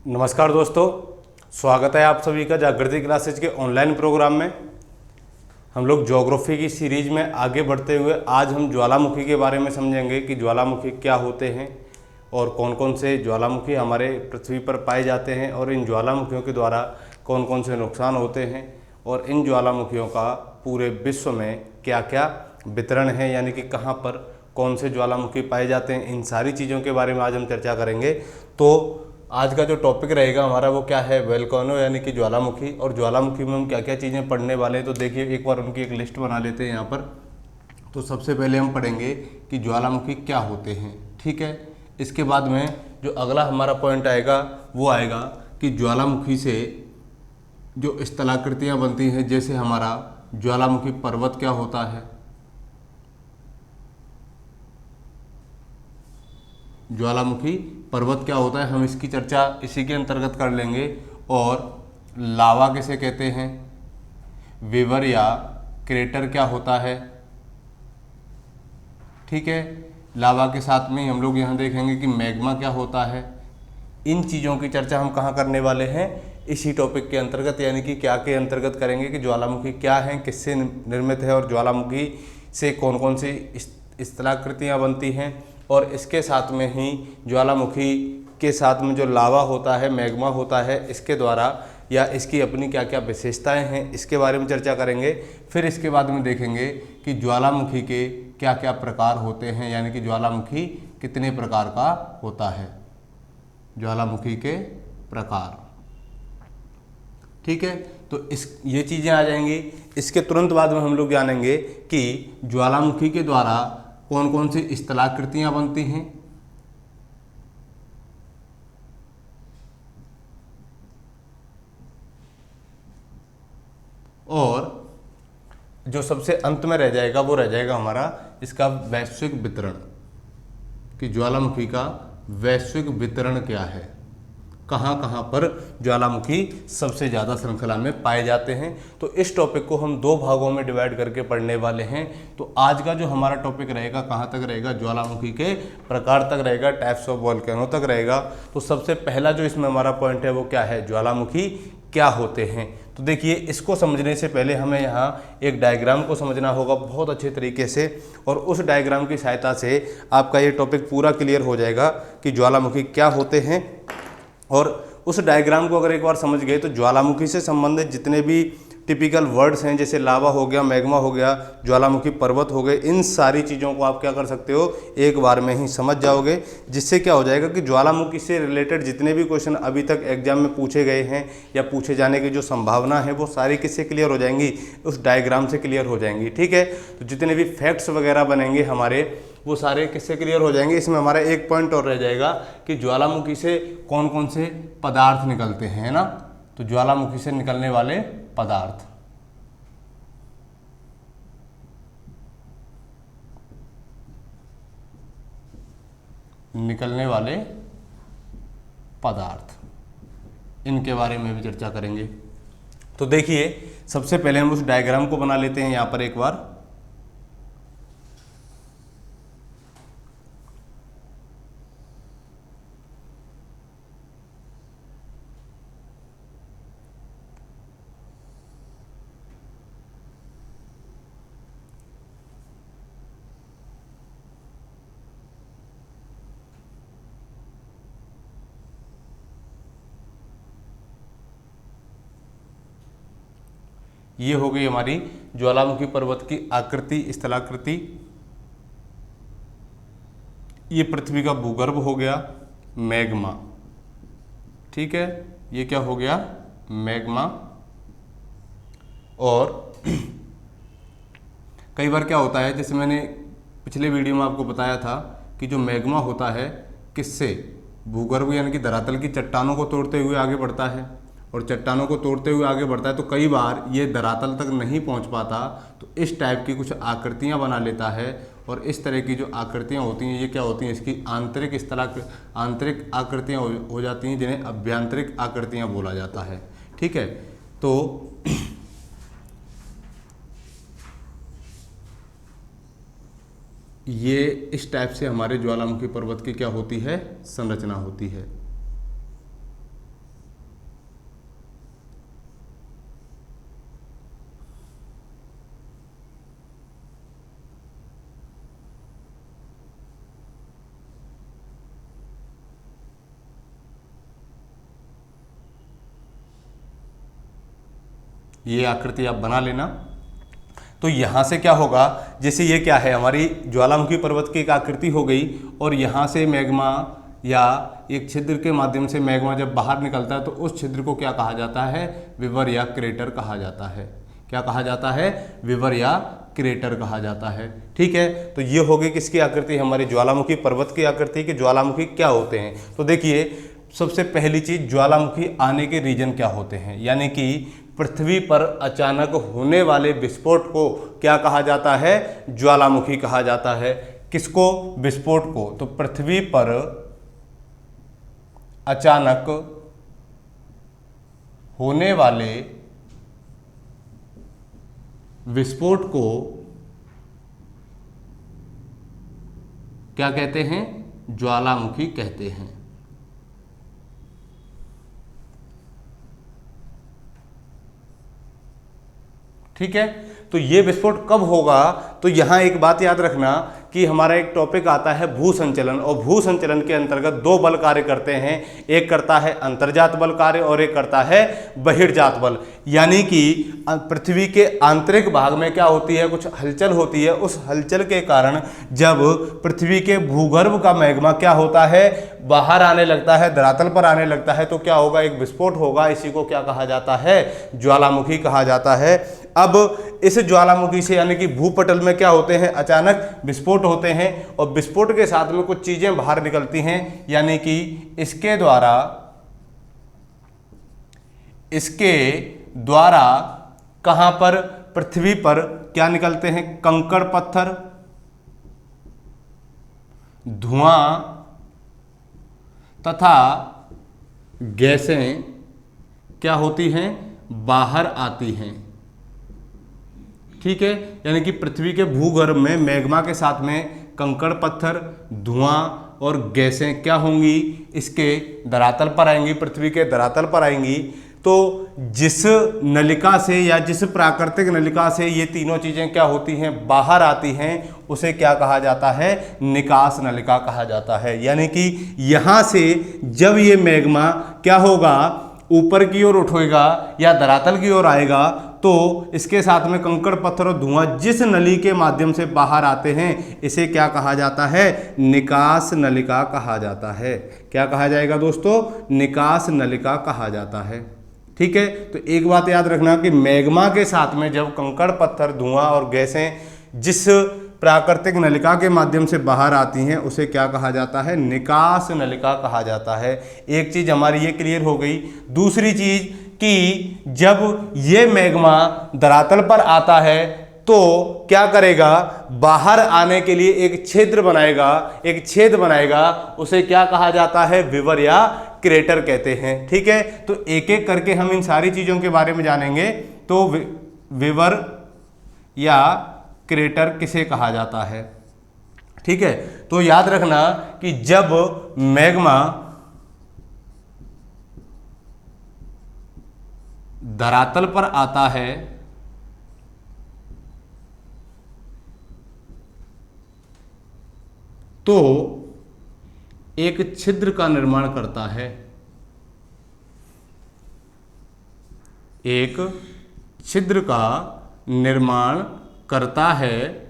नमस्कार दोस्तों, स्वागत है आप सभी का जागृति क्लासेज के ऑनलाइन प्रोग्राम में। हम लोग ज्योग्राफी की सीरीज में आगे बढ़ते हुए आज हम ज्वालामुखी के बारे में समझेंगे कि ज्वालामुखी क्या होते हैं और कौन कौन से ज्वालामुखी हमारे पृथ्वी पर पाए जाते हैं और इन ज्वालामुखियों के द्वारा कौन कौन से नुकसान होते हैं और इन ज्वालामुखियों का पूरे विश्व में क्या क्या वितरण है, यानी कि कहाँ पर कौन से ज्वालामुखी पाए जाते हैं। इन सारी चीज़ों के बारे में आज हम चर्चा करेंगे। तो आज का जो टॉपिक रहेगा हमारा वो क्या है, वोल्केनो यानी कि ज्वालामुखी। और ज्वालामुखी में हम क्या क्या चीज़ें पढ़ने वाले हैं तो देखिए एक बार उनकी एक लिस्ट बना लेते हैं यहाँ पर। तो सबसे पहले हम पढ़ेंगे कि ज्वालामुखी क्या होते हैं, ठीक है। इसके बाद में जो अगला हमारा पॉइंट आएगा वो आएगा कि ज्वालामुखी से जो स्थलाकृतियाँ बनती हैं, जैसे हमारा ज्वालामुखी पर्वत क्या होता है, ज्वालामुखी पर्वत क्या होता है, हम इसकी चर्चा इसी के अंतर्गत कर लेंगे। और लावा किसे कहते हैं, वेवर या क्रेटर क्या होता है, ठीक है। लावा के साथ में हम लोग यहाँ देखेंगे कि मैग्मा क्या होता है। इन चीज़ों की चर्चा हम कहाँ करने वाले हैं, इसी टॉपिक के अंतर्गत, यानी कि क्या के अंतर्गत करेंगे कि ज्वालामुखी क्या है, किससे निर्मित है और ज्वालामुखी से कौन कौन सी स्थलाकृतियाँ बनती हैं। और इसके साथ में ही ज्वालामुखी के साथ में जो लावा होता है, मैग्मा होता है, इसके द्वारा या इसकी अपनी क्या क्या विशेषताएं हैं, इसके बारे में चर्चा करेंगे। फिर इसके बाद में देखेंगे कि ज्वालामुखी के क्या क्या प्रकार होते हैं, यानी कि ज्वालामुखी कितने प्रकार का होता है, ज्वालामुखी के प्रकार, ठीक है। तो ये चीज़ें आ जाएंगी। इसके तुरंत बाद में हम लोग जानेंगे कि ज्वालामुखी के द्वारा कौन कौन सी स्थलाकृतियाँ बनती हैं, और जो सबसे अंत में रह जाएगा वो रह जाएगा हमारा इसका वैश्विक वितरण, कि ज्वालामुखी का वैश्विक वितरण क्या है, कहाँ कहाँ पर ज्वालामुखी सबसे ज़्यादा श्रृंखला में पाए जाते हैं। तो इस टॉपिक को हम दो भागों में डिवाइड करके पढ़ने वाले हैं। तो आज का जो हमारा टॉपिक रहेगा कहाँ तक रहेगा, ज्वालामुखी के प्रकार तक रहेगा, टाइप्स ऑफ वोल्केनो तक रहेगा। तो सबसे पहला जो इसमें हमारा पॉइंट है वो क्या है, ज्वालामुखी क्या होते हैं। तो देखिए, इसको समझने से पहले हमें यहाँ एक डायग्राम को समझना होगा बहुत अच्छे तरीके से, और उस डायग्राम की सहायता से आपका ये टॉपिक पूरा क्लियर हो जाएगा कि ज्वालामुखी क्या होते हैं। और उस डायग्राम को अगर एक बार समझ गए तो ज्वालामुखी से संबंधित जितने भी टिपिकल वर्ड्स हैं, जैसे लावा हो गया, मैग्मा हो गया, ज्वालामुखी पर्वत हो गए, इन सारी चीज़ों को आप क्या कर सकते हो, एक बार में ही समझ जाओगे। जिससे क्या हो जाएगा कि ज्वालामुखी से रिलेटेड जितने भी क्वेश्चन अभी तक एग्जाम में पूछे गए हैं या पूछे जाने की जो संभावना है वो सारी किससे क्लियर हो जाएंगी, उस डायग्राम से क्लियर हो जाएंगी, ठीक है। तो जितने भी फैक्ट्स वगैरह बनेंगे हमारे वो सारे किससे क्लियर हो जाएंगे। इसमें हमारा एक पॉइंट और रह जाएगा कि ज्वालामुखी से कौन कौन से पदार्थ निकलते हैं ना। तो ज्वालामुखी से निकलने वाले पदार्थ, इनके बारे में भी चर्चा करेंगे। तो देखिए, सबसे पहले हम उस डायग्राम को बना लेते हैं यहाँ पर एक बार। ये हो गई हमारी ज्वालामुखी पर्वत की आकृति, स्थलाकृति। ये पृथ्वी का भूगर्भ हो गया, मैग्मा, ठीक है। ये क्या हो गया, मैग्मा। और कई बार क्या होता है, जैसे मैंने पिछले वीडियो में आपको बताया था कि जो मैग्मा होता है किससे, भूगर्भ यानी कि धरातल की चट्टानों को तोड़ते हुए आगे बढ़ता है, और चट्टानों को तोड़ते हुए आगे बढ़ता है। तो कई बार ये धरातल तक नहीं पहुंच पाता, तो इस टाइप की कुछ आकृतियां बना लेता है। और इस तरह की जो आकृतियां होती हैं ये क्या होती हैं, इसकी आंतरिक आकृतियां हो जाती हैं, जिन्हें अभ्यंतरिक आकृतियां बोला जाता है, ठीक है। तो ये इस टाइप से हमारे ज्वालामुखी पर्वत की क्या होती है, संरचना होती है। ये आकृति आप बना लेना। तो यहाँ से क्या होगा, जैसे ये क्या है, हमारी ज्वालामुखी पर्वत की एक आकृति हो गई, और यहाँ से मैग्मा या एक छिद्र के माध्यम से मैग्मा जब बाहर निकलता है तो उस छिद्र को क्या कहा जाता है, विवर या क्रेटर कहा जाता है। क्या कहा जाता है, विवर या क्रेटर कहा जाता है। ठीक है, तो ये हो गई किसकी आकृति, हमारी ज्वालामुखी पर्वत की आकृति कि ज्वालामुखी क्या होते हैं। तो देखिए सबसे पहली चीज, ज्वालामुखी आने के रीजन क्या होते हैं, यानी कि पृथ्वी पर अचानक होने वाले विस्फोट को क्या कहा जाता है, ज्वालामुखी कहा जाता है। किसको, विस्फोट को। तो पृथ्वी पर अचानक होने वाले विस्फोट को क्या कहते हैं, ज्वालामुखी कहते हैं। ठीक है, तो ये विस्फोट कब होगा, तो यहां एक बात याद रखना कि हमारा एक टॉपिक आता है भू संचलन, और भू संचलन के अंतर्गत दो बल कार्य करते हैं, एक करता है अंतर्जात बल कार्य और एक करता है बहिर्जात बल। यानी कि पृथ्वी के आंतरिक भाग में क्या होती है, कुछ हलचल होती है, उस हलचल के कारण जब पृथ्वी के भूगर्भ का मैग्मा क्या होता है, बाहर आने लगता है, धरातल पर आने लगता है, तो क्या होगा, एक विस्फोट होगा। इसी को क्या कहा जाता है, ज्वालामुखी कहा जाता है। अब इस ज्वालामुखी से यानी कि भूपटल में क्या होते हैं, अचानक विस्फोट होते हैं, और विस्फोट के साथ में कुछ चीजें बाहर निकलती हैं, यानी कि इसके द्वारा कहां पर, पृथ्वी पर क्या निकलते हैं, कंकड़ पत्थर, धुआं तथा गैसें क्या होती हैं, बाहर आती हैं। ठीक है, यानी कि पृथ्वी के भूगर्भ में मैग्मा के साथ में कंकड़ पत्थर, धुआं और गैसें क्या होंगी, इसके धरातल पर आएंगी, पृथ्वी के धरातल पर आएंगी। तो जिस नलिका से या जिस प्राकृतिक नलिका से ये तीनों चीजें क्या होती हैं, बाहर आती हैं, उसे क्या कहा जाता है, निकास नलिका कहा जाता है। यानी कि यहां से जब ये मैग्मा क्या होगा, ऊपर की ओर उठेगा या धरातल की ओर आएगा, तो इसके साथ में कंकड़ पत्थर और धुआं जिस नली के माध्यम से बाहर आते हैं, इसे क्या कहा जाता है, निकास नलिका कहा जाता है। क्या कहा जाएगा दोस्तों, निकास नलिका कहा जाता है। ठीक है, तो एक बात याद रखना कि मैग्मा के साथ में जब कंकड़ पत्थर, धुआं और गैसें जिस प्राकृतिक नलिका के माध्यम से बाहर आती हैं, उसे क्या कहा जाता है, निकास नलिका कहा जाता है। एक चीज हमारी ये क्लियर हो गई। दूसरी चीज कि जब ये मैग्मा धरातल पर आता है तो क्या करेगा, बाहर आने के लिए एक छिद्र बनाएगा, एक छेद बनाएगा, उसे क्या कहा जाता है, विवर या क्रेटर कहते हैं। ठीक है, तो एक एक करके हम इन सारी चीजों के बारे में जानेंगे। तो विवर या क्रेटर किसे कहा जाता है। ठीक है, तो याद रखना कि जब मैग्मा धरातल पर आता है तो एक छिद्र का निर्माण करता है, एक छिद्र का निर्माण करता है,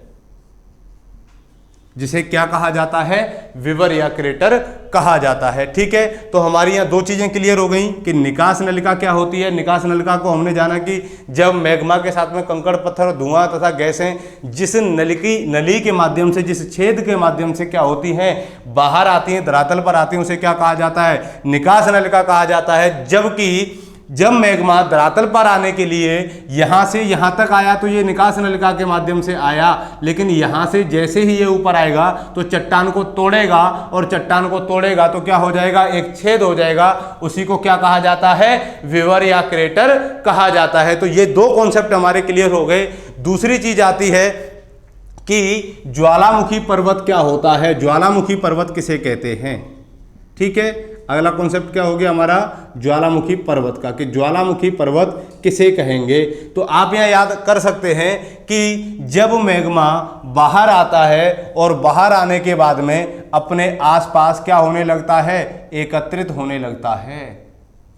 जिसे क्या कहा जाता है, विवर या क्रेटर कहा जाता है। ठीक है, तो हमारी यहाँ दो चीजें क्लियर हो गई कि निकास नलिका क्या होती है। निकास नलिका को हमने जाना कि जब मैग्मा के साथ में कंकड़ पत्थर, धुआं तथा गैसें जिस नली के माध्यम से, जिस छेद के माध्यम से क्या होती हैं, बाहर आती हैं, धरातल पर आती हैं, उसे क्या कहा जाता है, निकास नलिका कहा जाता है। जबकि जब मैग्मा धरातल पर आने के लिए यहां से यहां तक आया तो ये निकास नलिका के माध्यम से आया, लेकिन यहां से जैसे ही ये ऊपर आएगा तो चट्टान को तोड़ेगा, और चट्टान को तोड़ेगा तो क्या हो जाएगा, एक छेद हो जाएगा। उसी को क्या कहा जाता है, विवर या क्रेटर कहा जाता है। तो ये दो कॉन्सेप्ट हमारे क्लियर हो गए। दूसरी चीज आती है कि ज्वालामुखी पर्वत क्या होता है, ज्वालामुखी पर्वत किसे कहते हैं। ठीक है, अगला कॉन्सेप्ट क्या हो गया हमारा, ज्वालामुखी पर्वत का, कि ज्वालामुखी पर्वत किसे कहेंगे। तो आप यहां याद कर सकते हैं कि जब मैग्मा बाहर आता है और बाहर आने के बाद में अपने आसपास क्या होने लगता है, एकत्रित होने लगता है।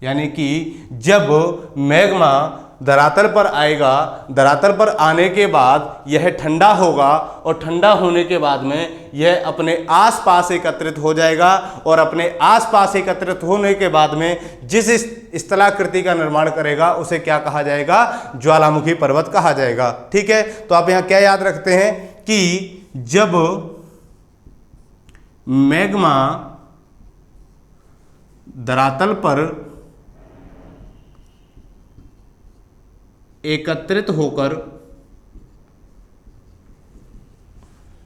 यानी कि जब मैग्मा धरातल पर आएगा, धरातल पर आने के बाद यह ठंडा होगा और ठंडा होने के बाद में यह अपने आसपास एकत्रित हो जाएगा और अपने आसपास एकत्रित होने के बाद में जिस स्थलाकृति का निर्माण करेगा उसे क्या कहा जाएगा? ज्वालामुखी पर्वत कहा जाएगा। ठीक है, तो आप यहां क्या याद रखते हैं कि जब मैग्मा धरातल पर एकत्रित होकर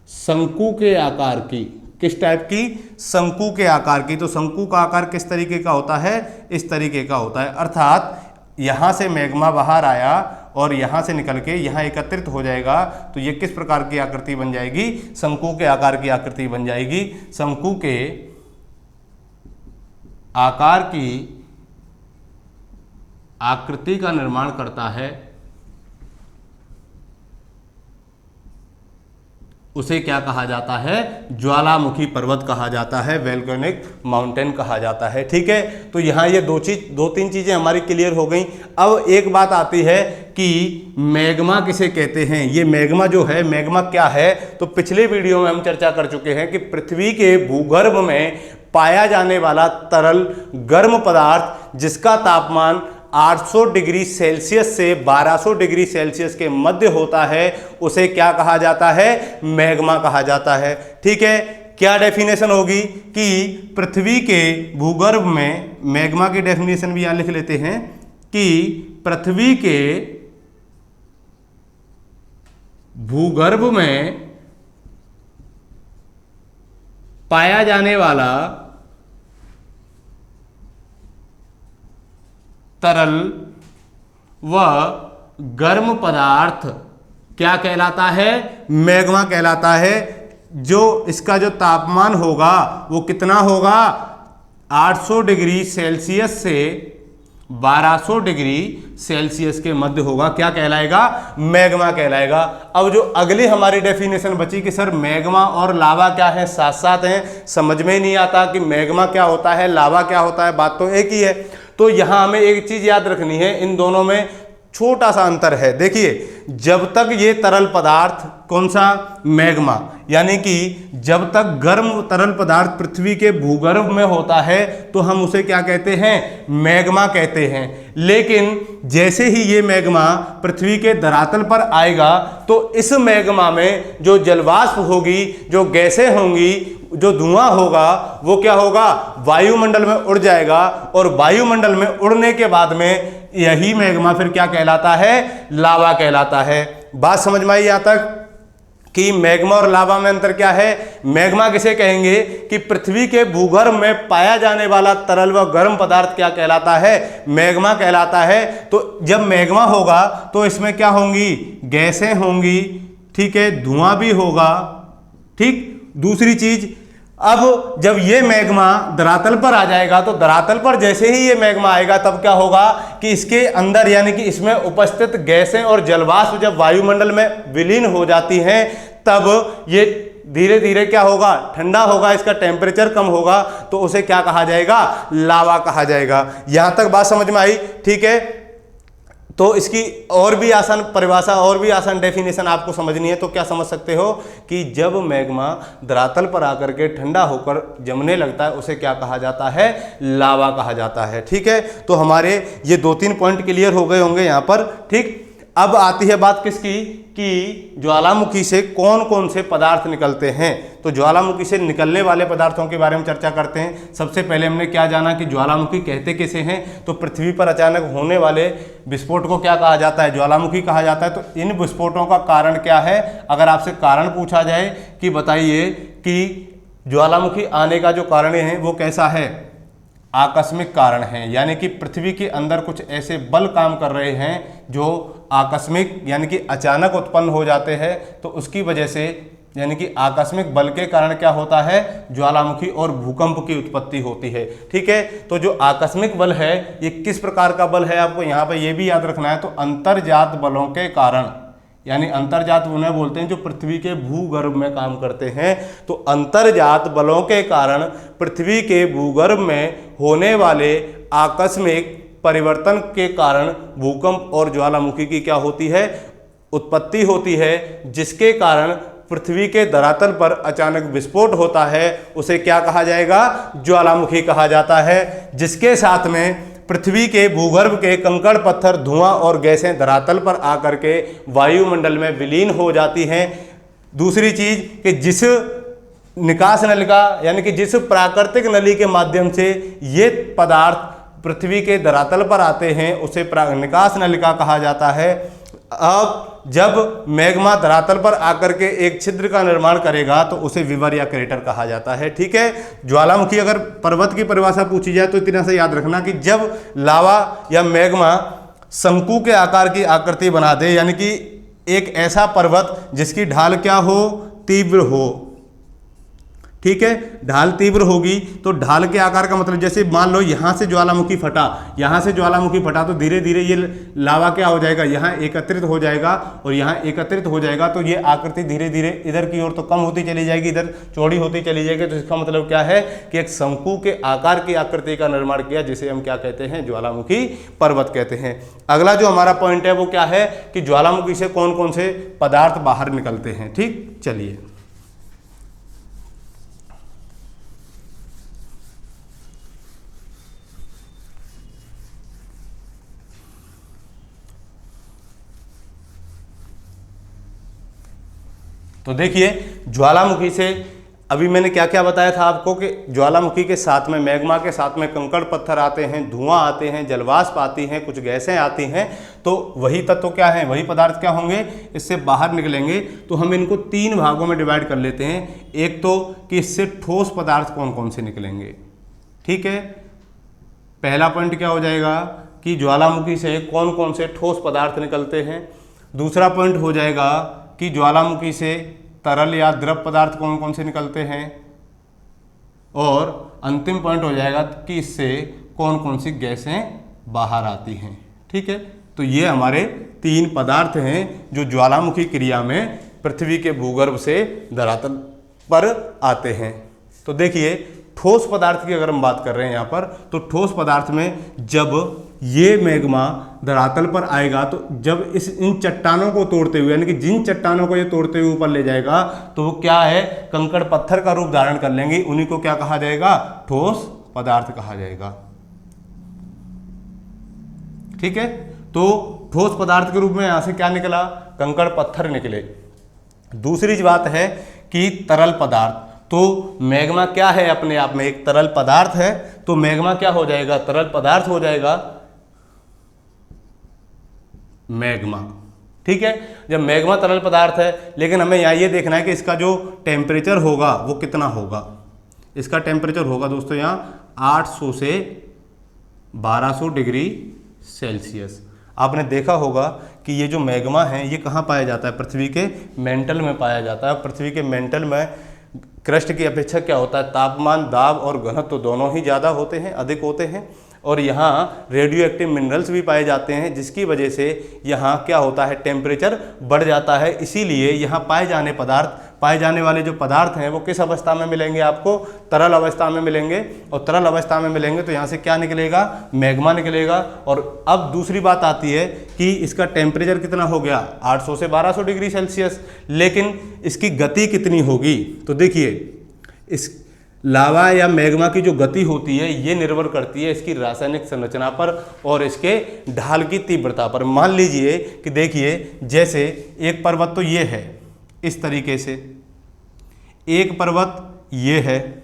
शंकु के आकार की, किस टाइप की? शंकु के आकार की। तो शंकु का आकार किस तरीके का होता है? इस तरीके का होता है। अर्थात यहां से मैग्मा बाहर आया और यहां से निकल के यहां एकत्रित हो जाएगा, तो ये किस प्रकार की आकृति बन जाएगी? शंकु के आकार की आकृति बन जाएगी। शंकु के आकार की आकृति का निर्माण करता है, उसे क्या कहा जाता है? ज्वालामुखी पर्वत कहा जाता है, वोल्केनिक माउंटेन कहा जाता है। ठीक है, तो यहाँ ये दो तीन चीजें हमारी क्लियर हो गई। अब एक बात आती है कि मैग्मा किसे कहते हैं। ये मैग्मा जो है, मैग्मा क्या है? तो पिछले वीडियो में हम चर्चा कर चुके हैं कि पृथ्वी के भूगर्भ में पाया जाने वाला तरल गर्म पदार्थ जिसका तापमान 800 डिग्री सेल्सियस से 1200 डिग्री सेल्सियस के मध्य होता है, उसे क्या कहा जाता है? मैग्मा कहा जाता है। ठीक है, क्या डेफिनेशन होगी कि पृथ्वी के भूगर्भ में, मैग्मा की डेफिनेशन भी यहां लिख लेते हैं कि पृथ्वी के भूगर्भ में पाया जाने वाला तरल व गर्म पदार्थ क्या कहलाता है? मैग्मा कहलाता है। जो इसका जो तापमान होगा वो कितना होगा? 800 डिग्री सेल्सियस से 1200 डिग्री सेल्सियस के मध्य होगा। क्या कहलाएगा? मैग्मा कहलाएगा। अब जो अगली हमारी डेफिनेशन बची कि सर मैग्मा और लावा क्या है? साथ साथ हैं, समझ में नहीं आता कि मैग्मा क्या होता है, लावा क्या होता है, बात तो एक ही है। तो यहां हमें एक चीज याद रखनी है, इन दोनों में छोटा सा अंतर है। देखिए, जब तक ये तरल पदार्थ, कौन सा? मैग्मा, यानी कि जब तक गर्म तरल पदार्थ पृथ्वी के भूगर्भ में होता है तो हम उसे क्या कहते हैं? मैग्मा कहते हैं। लेकिन जैसे ही ये मैग्मा पृथ्वी के धरातल पर आएगा तो इस मैग्मा में जो जलवाष्प होगी, जो गैसें होंगी, जो धुआं होगा, वो क्या होगा? वायुमंडल में उड़ जाएगा और वायुमंडल में उड़ने के बाद में यही मैग्मा फिर क्या कहलाता है? लावा कहलाता है। बात समझ में आई यहां तक कि मैग्मा और लावा में अंतर क्या है? मैग्मा किसे कहेंगे कि पृथ्वी के भूगर्भ में पाया जाने वाला तरल व गर्म पदार्थ क्या कहलाता है? मैग्मा कहलाता है। तो जब मैग्मा होगा तो इसमें क्या होंगी? गैसें होंगी, ठीक है, धुआं भी होगा। ठीक, दूसरी चीज, अब जब ये मैग्मा धरातल पर आ जाएगा तो धरातल पर जैसे ही ये मैग्मा आएगा तब क्या होगा कि इसके अंदर, यानी कि इसमें उपस्थित गैसें और जलवाष्प जब वायुमंडल में विलीन हो जाती हैं तब ये धीरे धीरे क्या होगा? ठंडा होगा, इसका टेम्परेचर कम होगा, तो उसे क्या कहा जाएगा? लावा कहा जाएगा। यहां तक बात समझ में आई? ठीक है, तो इसकी और भी आसान परिभाषा, और भी आसान डेफिनेशन आपको समझनी है तो क्या समझ सकते हो कि जब मैग्मा धरातल पर आकर के ठंडा होकर जमने लगता है उसे क्या कहा जाता है? लावा कहा जाता है। ठीक है, तो हमारे ये 2-3 पॉइंट क्लियर हो गए होंगे यहाँ पर। ठीक, अब आती है बात किसकी कि ज्वालामुखी से कौन कौन से पदार्थ निकलते हैं। तो ज्वालामुखी से निकलने वाले पदार्थों के बारे में चर्चा करते हैं। सबसे पहले हमने क्या जाना कि ज्वालामुखी कहते किसे हैं? तो पृथ्वी पर अचानक होने वाले विस्फोट को क्या कहा जाता है? ज्वालामुखी कहा जाता है। तो इन विस्फोटों का कारण क्या है? अगर आपसे कारण पूछा जाए कि बताइए कि ज्वालामुखी आने का जो कारण है वो कैसा है? आकस्मिक कारण है, यानी कि पृथ्वी के अंदर कुछ ऐसे बल काम कर रहे हैं जो आकस्मिक, यानी कि अचानक उत्पन्न हो जाते हैं। तो उसकी वजह से, यानी कि आकस्मिक बल के कारण क्या होता है? ज्वालामुखी और भूकंप की उत्पत्ति होती है। ठीक है, तो जो आकस्मिक बल है ये किस प्रकार का बल है आपको यहाँ पे ये भी याद रखना है। तो अंतर्जात बलों के कारण, यानी अंतर्जात उन्हें बोलते हैं जो पृथ्वी के भूगर्भ में काम करते हैं। तो अंतर्जात बलों के कारण पृथ्वी के भूगर्भ में होने वाले आकस्मिक परिवर्तन के कारण भूकंप और ज्वालामुखी की क्या होती है, उत्पत्ति होती है, जिसके कारण पृथ्वी के धरातल पर अचानक विस्फोट होता है, उसे क्या कहा जाएगा, ज्वालामुखी कहा जाता है, जिसके साथ में पृथ्वी के भूगर्भ के कंकड़ पत्थर, धुआं और गैसें धरातल पर आकर के वायुमंडल में विलीन हो जाती हैं। दूसरी चीज कि जिस निकास नलिका यानी कि जिस प्राकृतिक नली के माध्यम से ये पदार्थ पृथ्वी के धरातल पर आते हैं उसे निकास नलिका कहा जाता है। अब जब मैग्मा धरातल पर आकर के एक छिद्र का निर्माण करेगा तो उसे विवर या क्रेटर कहा जाता है। ठीक है, ज्वालामुखी अगर पर्वत की परिभाषा पूछी जाए तो इतना सा याद रखना कि जब लावा या मैग्मा शंकु के आकार की आकृति बना दे, यानी कि एक ऐसा पर्वत जिसकी ढाल क्या हो, तीव्र हो। ठीक है, ढाल तीव्र होगी तो ढाल के आकार का मतलब जैसे मान लो यहाँ से ज्वालामुखी फटा, यहाँ से ज्वालामुखी फटा तो धीरे धीरे ये लावा क्या हो जाएगा, यहाँ एकत्रित हो जाएगा और यहाँ एकत्रित हो जाएगा तो ये आकृति धीरे धीरे इधर की ओर तो कम होती चली जाएगी, इधर चौड़ी होती चली जाएगी। तो इसका मतलब क्या है कि एक शंकु के आकार की आकृति का निर्माण किया, जिसे हम क्या कहते हैं, ज्वालामुखी पर्वत कहते हैं। अगला जो हमारा पॉइंट है वो क्या है कि ज्वालामुखी से कौन कौन से पदार्थ बाहर निकलते हैं। ठीक, चलिए तो देखिए, ज्वालामुखी से अभी मैंने क्या क्या बताया था आपको कि ज्वालामुखी के साथ में मैग्मा के साथ में कंकड़ पत्थर आते हैं, धुआं आते हैं, जलवाष्प आती हैं, कुछ गैसें आती हैं। तो वही तत्व क्या है, वही पदार्थ क्या होंगे, इससे बाहर निकलेंगे। तो हम इनको 3 भागों में डिवाइड कर लेते हैं। एक तो कि इससे ठोस पदार्थ कौन कौन से निकलेंगे। ठीक है, पहला पॉइंट क्या हो जाएगा कि ज्वालामुखी से कौन कौन से ठोस पदार्थ निकलते हैं। दूसरा पॉइंट हो जाएगा कि ज्वालामुखी से तरल या द्रव पदार्थ कौन कौन से निकलते हैं। और अंतिम पॉइंट हो जाएगा कि इससे कौन कौन सी गैसें बाहर आती हैं। ठीक है, तो ये हमारे 3 पदार्थ हैं जो ज्वालामुखी क्रिया में पृथ्वी के भूगर्भ से धरातल पर आते हैं। तो देखिए, ठोस पदार्थ की अगर हम बात कर रहे हैं यहाँ पर, तो ठोस पदार्थ में जब ये मैग्मा धरातल पर आएगा तो जब इन चट्टानों को तोड़ते हुए, यानी कि जिन चट्टानों को ये तोड़ते हुए ऊपर ले जाएगा तो वो क्या है, कंकड़ पत्थर का रूप धारण कर लेंगे। उन्हीं को क्या कहा जाएगा, ठोस पदार्थ कहा जाएगा। ठीक है, तो ठोस पदार्थ के रूप में यहां से क्या निकला, कंकड़ पत्थर निकले। दूसरी बात है कि तरल पदार्थ, तो मैग्मा क्या है, अपने आप में एक तरल पदार्थ है। तो मैग्मा क्या हो जाएगा, तरल पदार्थ हो जाएगा मैग्मा। ठीक है, जब मैग्मा तरल पदार्थ है, लेकिन हमें यहाँ ये देखना है कि इसका जो टेम्परेचर होगा वो कितना होगा। इसका टेम्परेचर होगा दोस्तों यहाँ 800 से 1200 डिग्री सेल्सियस। आपने देखा होगा कि ये जो मैग्मा है ये कहाँ पाया जाता है, पृथ्वी के मेंटल में पाया जाता है। पृथ्वी के मेंटल में क्रस्ट की अपेक्षा क्या होता है, तापमान, दाब और घनत्व तो दोनों ही ज़्यादा होते हैं, अधिक होते हैं। और यहाँ रेडियो एक्टिव मिनरल्स भी पाए जाते हैं, जिसकी वजह से यहाँ क्या होता है, टेम्परेचर बढ़ जाता है। इसीलिए यहाँ पाए जाने वाले जो पदार्थ हैं वो किस अवस्था में मिलेंगे आपको, तरल अवस्था में मिलेंगे। और तरल अवस्था में मिलेंगे तो यहाँ से क्या निकलेगा, मैग्मा निकलेगा। और अब दूसरी बात आती है कि इसका टेम्परेचर कितना हो गया, 800 से 1200 डिग्री सेल्सियस, लेकिन इसकी गति कितनी होगी। तो देखिए, इस लावा या मैग्मा की जो गति होती है ये निर्भर करती है इसकी रासायनिक संरचना पर और इसके ढाल की तीव्रता पर। मान लीजिए कि देखिए, जैसे एक पर्वत तो ये है इस तरीके से, एक पर्वत ये है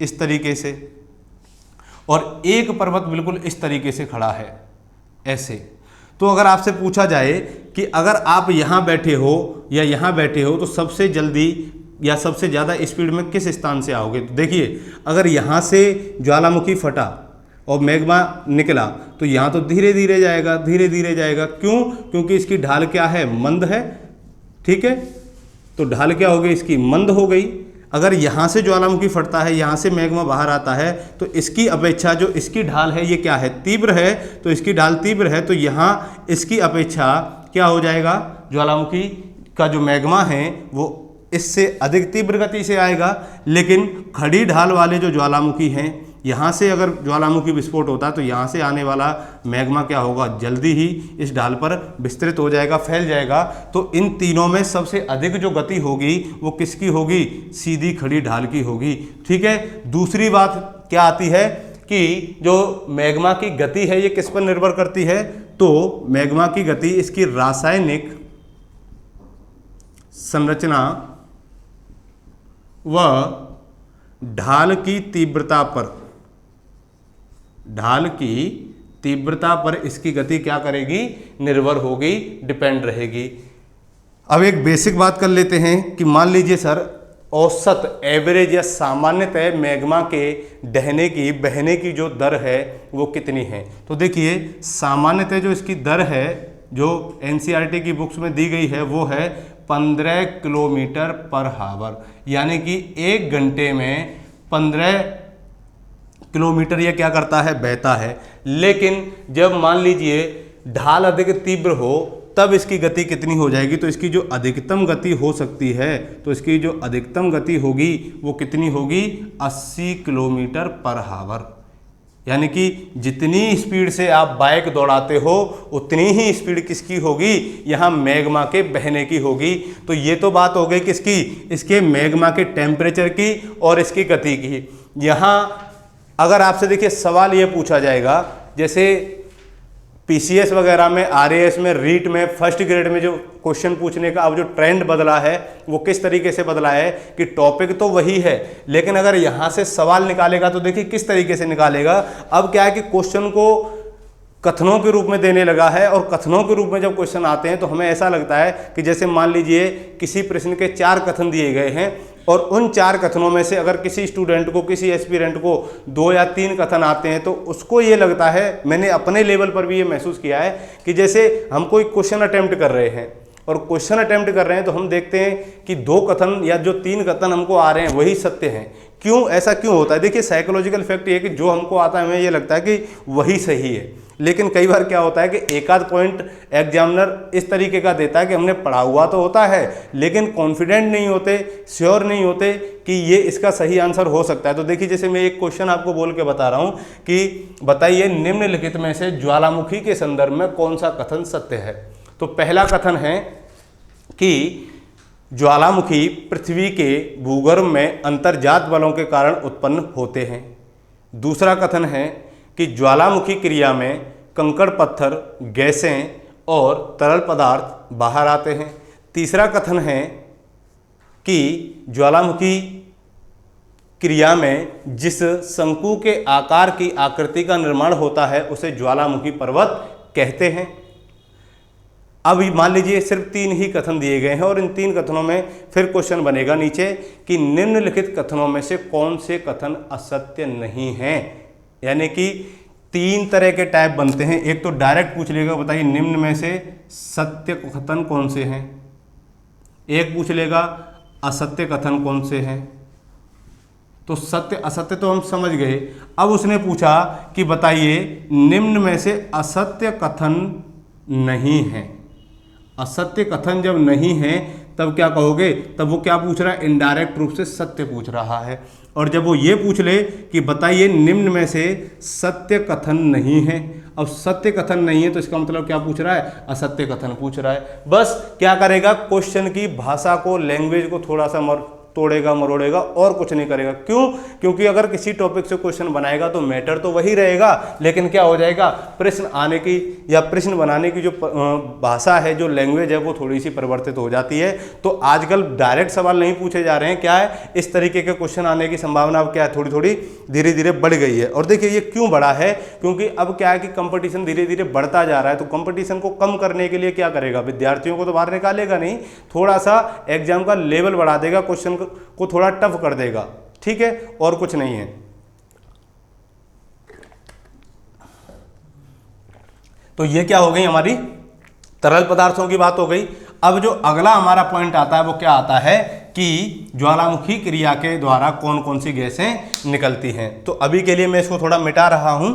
इस तरीके से, और एक पर्वत बिल्कुल इस तरीके से खड़ा है ऐसे। तो अगर आपसे पूछा जाए कि अगर आप यहाँ बैठे हो या यहाँ बैठे हो तो सबसे जल्दी या सबसे ज़्यादा स्पीड में किस स्थान से आओगे। तो देखिए, अगर यहाँ से ज्वालामुखी फटा और मैग्मा निकला तो यहाँ तो धीरे धीरे जाएगा, धीरे धीरे जाएगा। क्यों, क्योंकि इसकी ढाल क्या है, मंद है। ठीक है, तो ढाल क्या हो गई, इसकी मंद हो गई। अगर यहाँ से ज्वालामुखी फटता है, यहाँ से मैग्मा बाहर आता है, तो इसकी अपेक्षा जो इसकी ढाल है ये क्या है, तीव्र है। तो इसकी ढाल तीव्र है तो यहाँ इसकी अपेक्षा क्या हो जाएगा, ज्वालामुखी का जो मैग्मा है वो इससे अधिक तीव्र गति से आएगा। लेकिन खड़ी ढाल वाले जो ज्वालामुखी हैं यहाँ से अगर ज्वालामुखी विस्फोट होता है तो यहाँ से आने वाला मैग्मा क्या होगा, जल्दी ही इस ढाल पर विस्तृत हो जाएगा, फैल जाएगा। तो इन तीनों में सबसे अधिक जो गति होगी वो किसकी होगी, सीधी खड़ी ढाल की होगी। ठीक है। दूसरी बात क्या आती है कि जो मैग्मा की गति है ये किस पर निर्भर करती है, तो मैग्मा की गति इसकी रासायनिक संरचना व ढाल की तीव्रता पर, ढाल की तीव्रता पर इसकी गति क्या करेगी, निर्भर होगी, डिपेंड रहेगी। अब एक बेसिक बात कर लेते हैं कि मान लीजिए सर औसत एवरेज या सामान्यतः मैग्मा के बहने की जो दर है वो कितनी है। तो देखिए सामान्यतः जो इसकी दर है जो एनसीईआरटी की बुक्स में दी गई है वो है 15 किलोमीटर पर हावर, यानी कि 1 घंटे में 15 किलोमीटर ये क्या करता है, बहता है। लेकिन जब मान लीजिए ढाल अधिक तीव्र हो तब इसकी गति कितनी हो जाएगी, तो इसकी जो अधिकतम गति हो सकती है, तो इसकी जो अधिकतम गति होगी वो कितनी होगी, 80 किलोमीटर पर हावर। यानी कि जितनी स्पीड से आप बाइक दौड़ाते हो उतनी ही स्पीड किसकी होगी, यहाँ मैग्मा के बहने की होगी। तो ये तो बात हो गई किसकी, इसके मैग्मा के टेम्परेचर की और इसकी गति की। यहाँ अगर आपसे देखिए सवाल ये पूछा जाएगा, जैसे पीसीएस वगैरह में, आरएएस में, रीट में, फर्स्ट ग्रेड में जो क्वेश्चन पूछने का अब जो ट्रेंड बदला है वो किस तरीके से बदला है कि टॉपिक तो वही है लेकिन अगर यहाँ से सवाल निकालेगा तो देखिए किस तरीके से निकालेगा। अब क्या है कि क्वेश्चन को कथनों के रूप में देने लगा है और कथनों के रूप में जब क्वेश्चन आते हैं तो हमें ऐसा लगता है कि जैसे मान लीजिए किसी प्रश्न के 4 कथन दिए गए हैं और उन 4 कथनों में से अगर किसी स्टूडेंट को, किसी एस्पिरेंट को 2 या 3 कथन आते हैं तो उसको ये लगता है, मैंने अपने लेवल पर भी ये महसूस किया है कि जैसे हम कोई क्वेश्चन अटेम्प्ट कर रहे हैं और क्वेश्चन अटेम्प्ट कर रहे हैं तो हम देखते हैं कि 2 कथन या जो 3 कथन हमको आ रहे हैं वही सत्य हैं। क्यों, ऐसा क्यों होता है? देखिए साइकोलॉजिकल फैक्ट ये है कि जो हमको आता है हमें ये लगता है कि वही सही है, लेकिन कई बार क्या होता है कि एक आध पॉइंट एग्जामिनर इस तरीके का देता है कि हमने पढ़ा हुआ तो होता है लेकिन कॉन्फिडेंट नहीं होते, श्योर नहीं होते कि ये इसका सही आंसर हो सकता है। तो देखिए जैसे मैं एक क्वेश्चन आपको बोल के बता रहा हूँ कि बताइए निम्नलिखित में से ज्वालामुखी के संदर्भ में कौन सा कथन सत्य है। तो पहला कथन है कि ज्वालामुखी पृथ्वी के भूगर्भ में अंतर्जात बलों के कारण उत्पन्न होते हैं। दूसरा कथन है कि ज्वालामुखी क्रिया में कंकड़ पत्थर, गैसें और तरल पदार्थ बाहर आते हैं। तीसरा कथन है कि ज्वालामुखी क्रिया में जिस शंकु के आकार की आकृति का निर्माण होता है उसे ज्वालामुखी पर्वत कहते हैं। अभी मान लीजिए सिर्फ 3 ही कथन दिए गए हैं और इन 3 कथनों में फिर क्वेश्चन बनेगा नीचे कि निम्नलिखित कथनों में से कौन से कथन असत्य नहीं हैं। यानी कि 3 तरह के टाइप बनते हैं। एक तो डायरेक्ट पूछ लेगा, बताइए निम्न में से सत्य कथन कौन से हैं। एक पूछ लेगा असत्य कथन कौन से हैं। तो सत्य असत्य तो हम समझ गए। अब उसने पूछा कि बताइए निम्न में से असत्य कथन नहीं है। असत्य कथन जब नहीं है तब क्या कहोगे, तब वो क्या पूछ रहा है, इनडायरेक्ट रूप से सत्य पूछ रहा है। और जब वो ये पूछ ले कि बताइए निम्न में से सत्य कथन नहीं है, अब सत्य कथन नहीं है तो इसका मतलब क्या पूछ रहा है, असत्य कथन पूछ रहा है। बस क्या करेगा, क्वेश्चन की भाषा को, लैंग्वेज को थोड़ा सा तोड़ेगा मरोड़ेगा और कुछ नहीं करेगा। क्यों? क्योंकि अगर किसी टॉपिक से क्वेश्चन बनाएगा तो मैटर तो वही रहेगा, लेकिन क्या हो जाएगा, प्रश्न आने की या प्रश्न बनाने की जो भाषा है, जो लैंग्वेज है वो थोड़ी सी परिवर्तित हो जाती है। तो आजकल डायरेक्ट सवाल नहीं पूछे जा रहे हैं, क्या है, इस तरीके के क्वेश्चन आने की संभावना अब क्या है, थोड़ी थोड़ी धीरे धीरे बढ़ गई है। और देखिए ये क्यों बढ़ा है, क्योंकि अब क्या है कि कंपटीशन धीरे धीरे बढ़ता जा रहा है। तो कंपटीशन को कम करने के लिए क्या करेगा, विद्यार्थियों को तो बाहर निकालेगा नहीं, थोड़ा सा एग्जाम का लेवल बढ़ा देगा, क्वेश्चन को थोड़ा टफ कर देगा। ठीक है, और कुछ नहीं है। तो ये क्या हो गई, हमारी तरल पदार्थों की बात हो गई। अब जो अगला हमारा पॉइंट आता है वो क्या आता है कि ज्वालामुखी क्रिया के द्वारा कौन कौन सी गैसें निकलती हैं। तो अभी के लिए मैं इसको थोड़ा मिटा रहा हूं।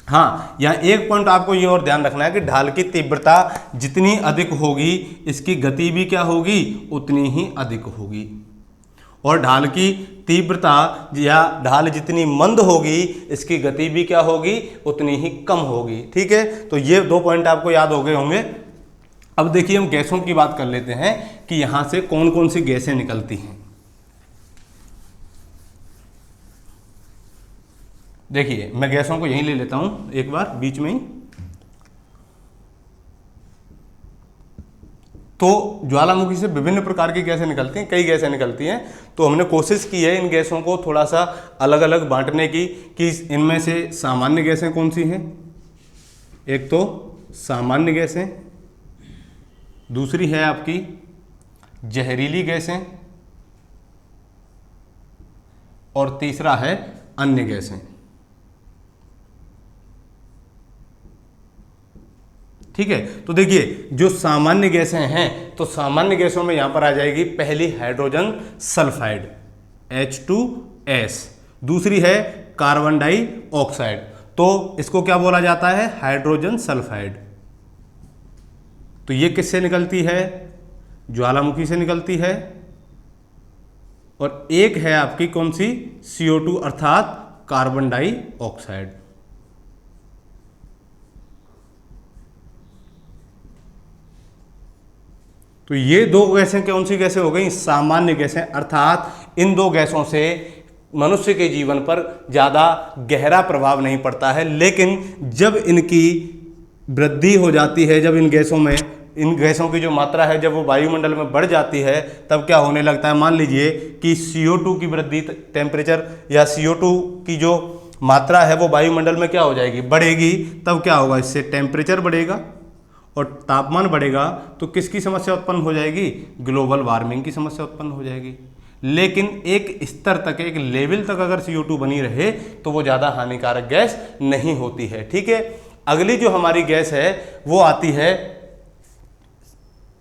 हाँ, यहाँ एक पॉइंट आपको ये और ध्यान रखना है कि ढाल की तीव्रता जितनी अधिक होगी इसकी गति भी क्या होगी, उतनी ही अधिक होगी। और ढाल की तीव्रता या ढाल जितनी मंद होगी इसकी गति भी क्या होगी, उतनी ही कम होगी। ठीक है, तो ये 2 पॉइंट आपको याद हो गए होंगे। अब देखिए हम गैसों की बात कर लेते हैं कि यहां से कौन कौन सी गैसें निकलती हैं। देखिए मैं गैसों को यहीं ले लेता हूं एक बार बीच में ही। तो ज्वालामुखी से विभिन्न प्रकार की गैसें निकलती हैं, कई गैसें निकलती हैं। तो हमने कोशिश की है इन गैसों को थोड़ा सा अलग अलग बांटने की कि इनमें से सामान्य गैसें कौन सी हैं। एक तो सामान्य गैसें, दूसरी है आपकी जहरीली गैसें, और तीसरा है अन्य गैसें। ठीक है, तो देखिए जो सामान्य गैसें हैं, तो सामान्य गैसों में यहां पर आ जाएगी पहली हाइड्रोजन सल्फाइड H2S, दूसरी है कार्बन डाइऑक्साइड, तो इसको क्या बोला जाता है, हाइड्रोजन सल्फाइड। तो ये किससे निकलती है, ज्वालामुखी से निकलती है। और एक है आपकी कौन सी, CO2 अर्थात कार्बन डाइऑक्साइड। तो ये 2 गैसें कौन सी गैसें हो गई, सामान्य गैसें, अर्थात इन 2 गैसों से मनुष्य के जीवन पर ज़्यादा गहरा प्रभाव नहीं पड़ता है। लेकिन जब इनकी वृद्धि हो जाती है, जब इन गैसों की जो मात्रा है जब वो वायुमंडल में बढ़ जाती है, तब क्या होने लगता है, मान लीजिए कि CO2 की वृद्धि, टेम्परेचर या CO2 की जो मात्रा है वो वायुमंडल में क्या हो जाएगी, बढ़ेगी। तब क्या होगा, इससे टेम्परेचर बढ़ेगा और तापमान बढ़ेगा, तो किसकी समस्या उत्पन्न हो जाएगी, ग्लोबल वार्मिंग की समस्या उत्पन्न हो जाएगी। लेकिन एक स्तर तक, एक लेवल तक अगर CO2 बनी रहे तो वो ज़्यादा हानिकारक गैस नहीं होती है। ठीक है, अगली जो हमारी गैस है वो आती है,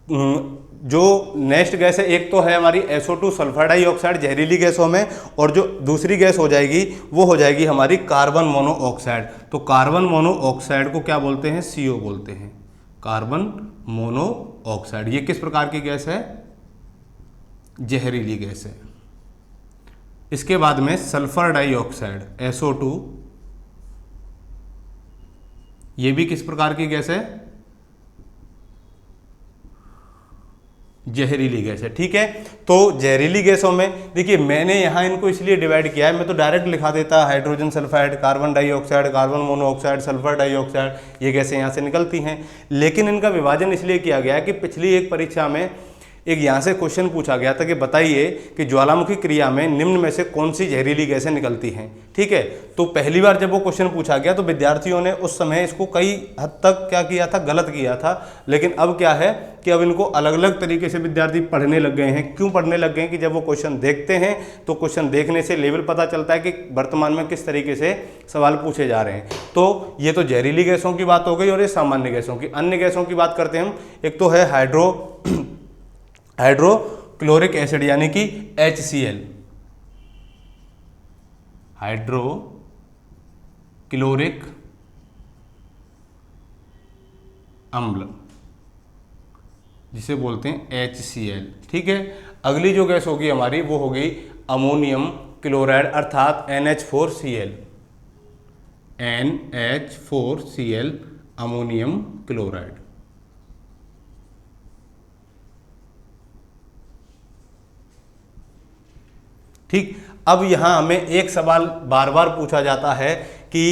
जो नेक्स्ट गैस है, एक तो है हमारी SO2 सल्फर डाइऑक्साइड जहरीली गैसों में, और जो दूसरी गैस हो जाएगी वो हो जाएगी हमारी कार्बन मोनोऑक्साइड। तो कार्बन मोनोऑक्साइड को क्या बोलते हैं, CO बोलते हैं, कार्बन मोनोऑक्साइड। ये किस प्रकार की गैस है, जहरीली गैस है। इसके बाद में सल्फर डाइऑक्साइड SO2, ये भी किस प्रकार की गैस है, जहरीली गैस है। ठीक है, तो जहरीली गैसों में देखिए मैंने यहां इनको इसलिए डिवाइड किया है, मैं तो डायरेक्ट लिखा देता hydrogen sulphide, carbon dioxide, carbon monoxide, sulphur dioxide, ये गैसें यहां से निकलती हैं। लेकिन इनका विभाजन इसलिए किया गया कि पिछली एक परीक्षा में एक यहाँ से क्वेश्चन पूछा गया था कि बताइए कि ज्वालामुखी क्रिया में निम्न में से कौन सी जहरीली गैसें निकलती हैं। ठीक है, तो पहली बार जब वो क्वेश्चन पूछा गया तो विद्यार्थियों ने उस समय इसको कई हद तक क्या किया था, गलत किया था। लेकिन अब क्या है कि अब इनको अलग अलग तरीके से विद्यार्थी पढ़ने लग गए हैं। क्यों पढ़ने लग गए हैं कि जब वो क्वेश्चन देखते हैं तो क्वेश्चन देखने से लेवल पता चलता है कि वर्तमान में किस तरीके से सवाल पूछे जा रहे हैं। तो ये तो जहरीली गैसों की बात हो गई और ये सामान्य गैसों की। अन्य गैसों की बात करते हैं हम। एक तो है हाइड्रोक्लोरिक एसिड यानी कि HCl, हाइड्रोक्लोरिक अम्ल जिसे बोलते हैं HCl। ठीक है, अगली जो गैस होगी हमारी वो होगी अमोनियम क्लोराइड अर्थात NH4Cl, NH4Cl अमोनियम क्लोराइड। ठीक, अब यहाँ हमें एक सवाल बार बार पूछा जाता है कि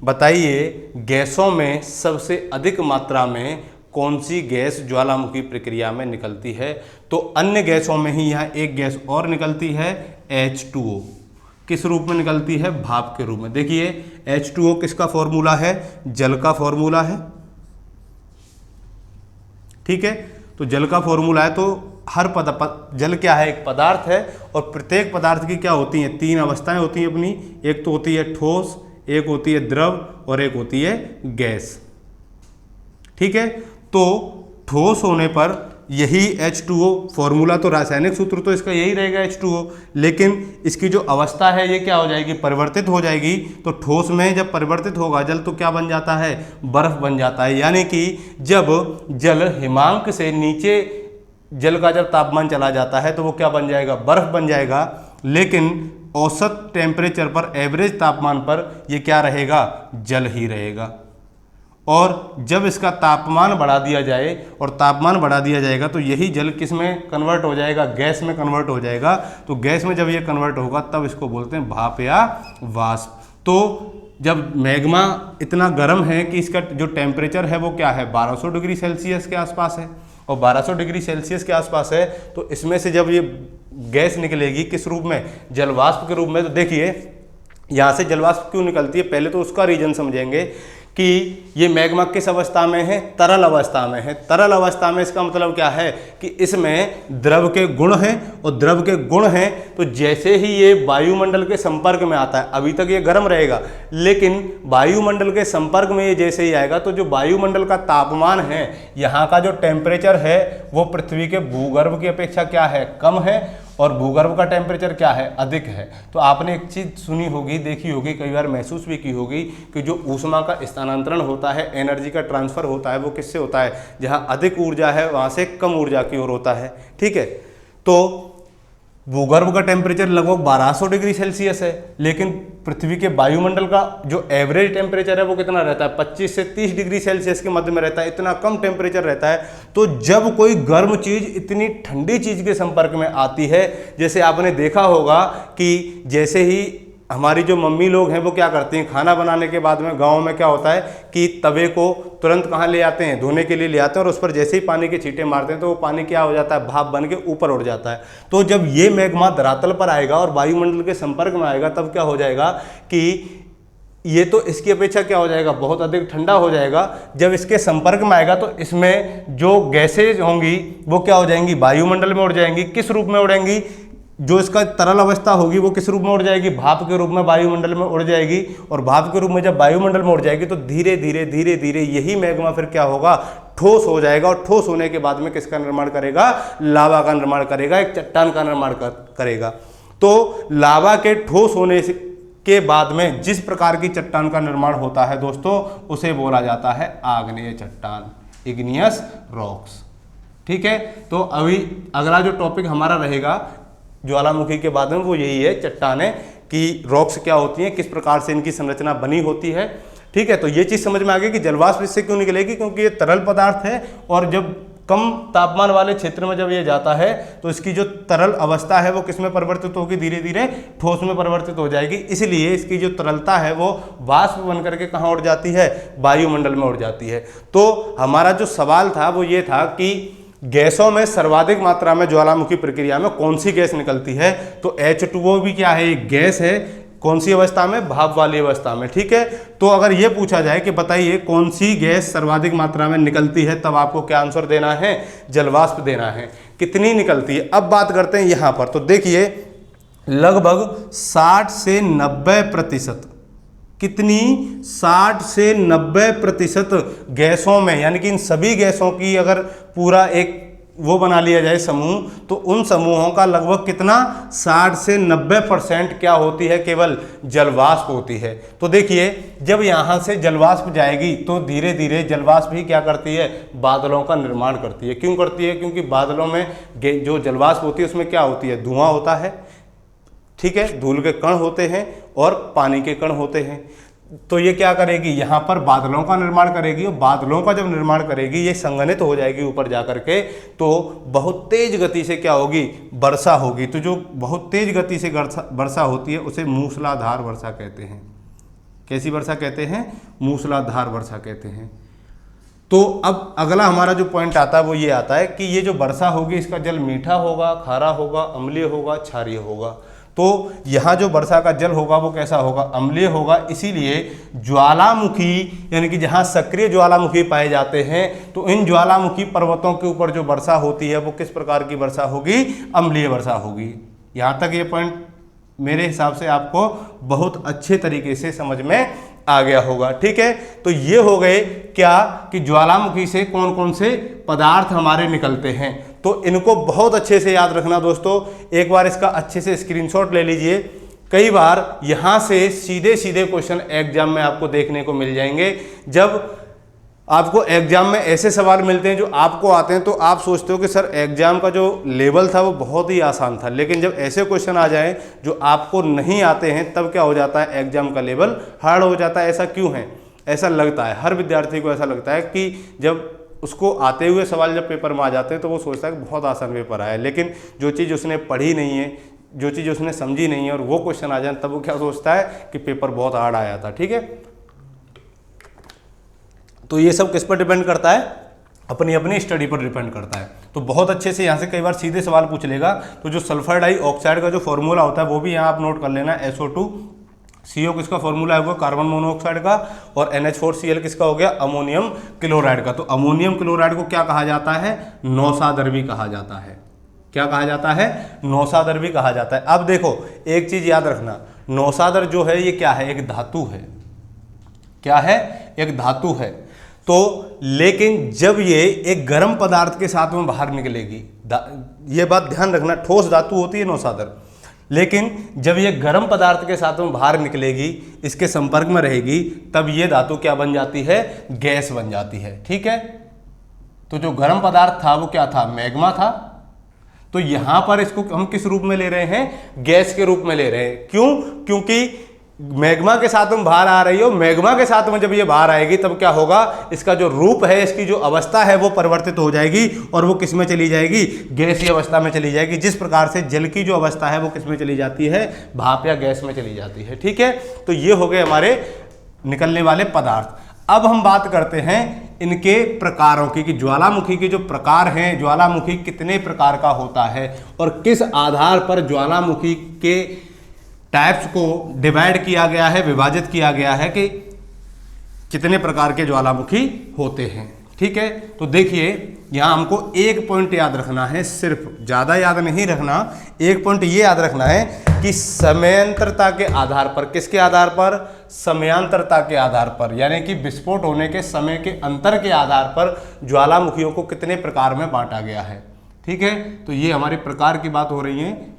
बताइए गैसों में सबसे अधिक मात्रा में कौन सी गैस ज्वालामुखी प्रक्रिया में निकलती है। तो अन्य गैसों में ही यहाँ एक गैस और निकलती है H2O। किस रूप में निकलती है, भाप के रूप में। देखिए H2O किसका फॉर्मूला है, जल का फॉर्मूला है। ठीक है, तो जल का फॉर्मूला है, तो हर जल क्या है, एक पदार्थ है और प्रत्येक पदार्थ की क्या होती हैं, 3 अवस्थाएं होती हैं अपनी। एक तो होती है ठोस, एक होती है द्रव और एक होती है गैस। ठीक है, तो ठोस होने पर यही H2O फॉर्मूला, तो रासायनिक सूत्र तो इसका यही रहेगा H2O, लेकिन इसकी जो अवस्था है ये क्या हो जाएगी, परिवर्तित हो जाएगी। तो ठोस में जब परिवर्तित होगा जल तो क्या बन जाता है, बर्फ बन जाता है। यानी कि जब जल हिमांक से नीचे जल का जब तापमान चला जाता है तो वो क्या बन जाएगा, बर्फ बन जाएगा। लेकिन औसत टेम्परेचर पर, एवरेज तापमान पर ये क्या रहेगा, जल ही रहेगा। और जब इसका तापमान बढ़ा दिया जाए और तापमान बढ़ा दिया जाएगा तो यही जल किस में कन्वर्ट हो जाएगा, गैस में कन्वर्ट हो जाएगा। तो गैस में जब ये कन्वर्ट होगा तब इसको बोलते हैं भाप या वाष्प। तो जब मैग्मा इतना गर्म है कि इसका जो टेम्परेचर है वो क्या है, 1200 डिग्री सेल्सियस के आसपास है, और 1200 डिग्री सेल्सियस के आसपास है तो इसमें से जब ये गैस निकलेगी किस रूप में, जलवाष्प के रूप में। तो देखिए यहाँ से जलवाष्प क्यों निकलती है, पहले तो उसका रीजन समझेंगे कि ये मैग्मा किस अवस्था में है, तरल अवस्था में है। तरल अवस्था में इसका मतलब क्या है कि इसमें द्रव के गुण हैं, और द्रव के गुण हैं तो जैसे ही ये वायुमंडल के संपर्क में आता है, अभी तक ये गर्म रहेगा, लेकिन वायुमंडल के संपर्क में ये जैसे ही आएगा तो जो वायुमंडल का तापमान है, यहाँ का जो टेम्परेचर है वो पृथ्वी के भूगर्भ की अपेक्षा क्या है, कम है, और भूगर्भ का टेम्परेचर क्या है, अधिक है। तो आपने एक चीज़ सुनी होगी, देखी होगी, कई बार महसूस भी की होगी कि जो ऊष्मा का स्थानांतरण होता है, एनर्जी का ट्रांसफर होता है, वो किससे होता है, जहाँ अधिक ऊर्जा है वहाँ से कम ऊर्जा की ओर होता है। ठीक है, तो भूगर्भ का टेम्परेचर लगभग 1200 डिग्री सेल्सियस है, लेकिन पृथ्वी के वायुमंडल का जो एवरेज टेम्परेचर है वो कितना रहता है, 25 से 30 डिग्री सेल्सियस के मध्य में रहता है, इतना कम टेम्परेचर रहता है। तो जब कोई गर्म चीज़ इतनी ठंडी चीज़ के संपर्क में आती है, जैसे आपने देखा होगा कि जैसे ही हमारी जो मम्मी लोग हैं वो क्या करती हैं, खाना बनाने के बाद में गाँव में क्या होता है कि तवे को तुरंत कहाँ ले आते हैं, धोने के लिए ले आते हैं, और उस पर जैसे ही पानी के छींटे मारते हैं तो वो पानी क्या हो जाता है, भाप बन के ऊपर उड़ जाता है। तो जब ये मैग्मा धरातल पर आएगा और वायुमंडल के संपर्क में आएगा तब क्या हो जाएगा कि ये तो इसकी अपेक्षा क्या हो जाएगा, बहुत अधिक ठंडा हो जाएगा। जब इसके संपर्क में आएगा तो इसमें जो गैसेज होंगी वो क्या हो जाएंगी, वायुमंडल में उड़ जाएंगी। किस रूप में उड़ेंगी, जो इसका तरल अवस्था होगी वो किस रूप में उड़ जाएगी, भाप के रूप में वायुमंडल में उड़ जाएगी। और भाप के रूप में जब वायुमंडल में उड़ जाएगी तो धीरे धीरे धीरे धीरे यही मैग्मा फिर क्या होगा, ठोस हो जाएगा, और ठोस होने के बाद में किसका निर्माण करेगा, लावा का निर्माण करेगा, एक चट्टान का निर्माण करेगा। तो लावा के ठोस होने के बाद में जिस प्रकार की चट्टान का निर्माण होता है दोस्तों, उसे बोला जाता है आग्नेय चट्टान, इग्नियस रॉक्स। ठीक है, तो अभी अगला जो टॉपिक हमारा रहेगा ज्वालामुखी के बाद में वो यही है, चट्टानें कि रॉक्स क्या होती हैं, किस प्रकार से इनकी संरचना बनी होती है। ठीक है, तो ये चीज़ समझ में आ गई कि जलवाष्प इससे क्यों निकलेगी, क्योंकि ये तरल पदार्थ है, और जब कम तापमान वाले क्षेत्र में जब ये जाता है तो इसकी जो तरल अवस्था है वो किस में परिवर्तित होगी, धीरे धीरे ठोस में परिवर्तित हो जाएगी। इसलिए इसकी जो तरलता है वो वाष्प बन करके कहाँ उड़ जाती है, वायुमंडल में उड़ जाती है। तो हमारा जो सवाल था वो ये था कि गैसों में सर्वाधिक मात्रा में ज्वालामुखी प्रक्रिया में कौन सी गैस निकलती है। तो H2O भी क्या है, एक गैस है, कौन सी अवस्था में, भाप वाली अवस्था में। ठीक है, तो अगर ये पूछा जाए कि बताइए कौन सी गैस सर्वाधिक मात्रा में निकलती है, तब आपको क्या आंसर देना है, जलवाष्प देना है। कितनी निकलती है, अब बात करते हैं यहाँ पर। तो देखिए लगभग 60 से 90%, कितनी, 60 से 90% गैसों में, यानी कि इन सभी गैसों की अगर पूरा एक वो बना लिया जाए समूह, तो उन समूहों का लगभग कितना, 60 से 90% क्या होती है, केवल जलवाष्प होती है। तो देखिए जब यहाँ से जलवाष्प जाएगी तो धीरे धीरे जलवाष्प ही क्या करती है, बादलों का निर्माण करती है। क्यों करती है, क्योंकि बादलों में जो जलवाष्प होती है उसमें क्या होती है, धुआं होता है। ठीक है, धूल के कण होते हैं और पानी के कण होते हैं। तो ये क्या करेगी, यहाँ पर बादलों का निर्माण करेगी, और बादलों का जब निर्माण करेगी ये संघनित हो जाएगी ऊपर जा करके, तो बहुत तेज गति से क्या होगी, वर्षा होगी। तो जो बहुत तेज गति से वर्षा होती है उसे मूसलाधार वर्षा कहते हैं। कैसी वर्षा कहते हैं, मूसलाधार वर्षा कहते हैं। तो अब अगला हमारा जो पॉइंट आता है वो ये आता है कि ये जो वर्षा होगी इसका जल मीठा होगा, खारा होगा, अम्लीय होगा, क्षारीय होगा। तो यहाँ जो वर्षा का जल होगा वो कैसा होगा, अम्लीय होगा। इसीलिए ज्वालामुखी, यानी कि जहाँ सक्रिय ज्वालामुखी पाए जाते हैं, तो इन ज्वालामुखी पर्वतों के ऊपर जो वर्षा होती है वो किस प्रकार की वर्षा होगी, अम्लीय वर्षा होगी। यहाँ तक ये पॉइंट मेरे हिसाब से आपको बहुत अच्छे तरीके से समझ में आ गया होगा। ठीक है, तो ये हो गए क्या कि ज्वालामुखी से कौन कौन से पदार्थ हमारे निकलते हैं। तो इनको बहुत अच्छे से याद रखना दोस्तों, एक बार इसका अच्छे से स्क्रीनशॉट ले लीजिए। कई बार यहाँ से सीधे सीधे क्वेश्चन एग्जाम में आपको देखने को मिल जाएंगे। जब आपको एग्जाम में ऐसे सवाल मिलते हैं जो आपको आते हैं तो आप सोचते हो कि सर एग्जाम का जो लेवल था वो बहुत ही आसान था, लेकिन जब ऐसे क्वेश्चन आ जाएं जो आपको नहीं आते हैं तब क्या हो जाता है, एग्जाम का लेवल हार्ड हो जाता है। ऐसा क्यों है? ऐसा लगता है, हर विद्यार्थी को ऐसा लगता है कि जब उसको आते हुए सवाल जब पेपर में आ जाते हैं तो वो सोचता है कि बहुत आसान पेपर आया है, लेकिन जो चीज़ उसने पढ़ी नहीं है, जो चीज़ उसने समझी नहीं है और वो क्वेश्चन आ जाए तब वो क्या सोचता है कि पेपर बहुत हार्ड आया था। ठीक है, तो ये सब किस पर डिपेंड करता है? अपनी अपनी स्टडी पर डिपेंड करता है। तो बहुत अच्छे से यहाँ से कई बार सीधे सवाल पूछ लेगा। तो जो सल्फर डाइऑक्साइड का जो फॉर्मूला होता है वो भी यहाँ आप नोट कर लेना। SO2 CO किसका फॉर्मूला है? वो कार्बन मोनोऑक्साइड का, और NH4Cl किसका हो गया? अमोनियम क्लोराइड का। तो अमोनियम क्लोराइड को क्या कहा जाता है? नौसादर भी कहा जाता है। क्या कहा जाता है? नौसादर भी कहा जाता है। अब देखो एक चीज याद रखना, नौसादर जो है ये क्या है? एक धातु है। क्या है? एक धातु है। तो लेकिन जब ये एक गर्म पदार्थ के साथ में बाहर निकलेगी, ये बात ध्यान रखना, ठोस धातु होती है नौसादर, लेकिन जब ये गर्म पदार्थ के साथ में बाहर निकलेगी, इसके संपर्क में रहेगी, तब ये धातु क्या बन जाती है? गैस बन जाती है। ठीक है, तो जो गर्म पदार्थ था वो क्या था? मैग्मा था। तो यहां पर इसको हम किस रूप में ले रहे हैं? गैस के रूप में ले रहे हैं। क्यों? क्योंकि मैग्मा के साथ में बाहर आ रही हो, मैग्मा के साथ में जब ये बाहर आएगी तब क्या होगा? इसका जो रूप है, इसकी जो अवस्था है वो परिवर्तित हो जाएगी और वो किस में चली जाएगी? गैसीय अवस्था में चली जाएगी। जिस प्रकार से जल की जो अवस्था है वो किस में चली जाती है? भाप या गैस में चली जाती है। ठीक है, तो ये हो गए हमारे निकलने वाले पदार्थ। अब हम बात करते हैं इनके प्रकारों की, कि ज्वालामुखी के जो प्रकार हैं, ज्वालामुखी कितने प्रकार का होता है और किस आधार पर ज्वालामुखी के टाइप्स को डिवाइड किया गया है, विभाजित किया गया है कि कितने प्रकार के ज्वालामुखी होते हैं। ठीक है, तो देखिए यहां हमको एक पॉइंट याद रखना है, सिर्फ, ज्यादा याद नहीं रखना। एक पॉइंट ये याद रखना है कि समयांतरता के आधार पर, किसके आधार पर? समयांतरता के आधार पर, यानी कि विस्फोट होने के समय के अंतर के आधार पर ज्वालामुखियों को कितने प्रकार में बांटा गया है। ठीक है, तो ये हमारे प्रकार की बात हो रही है।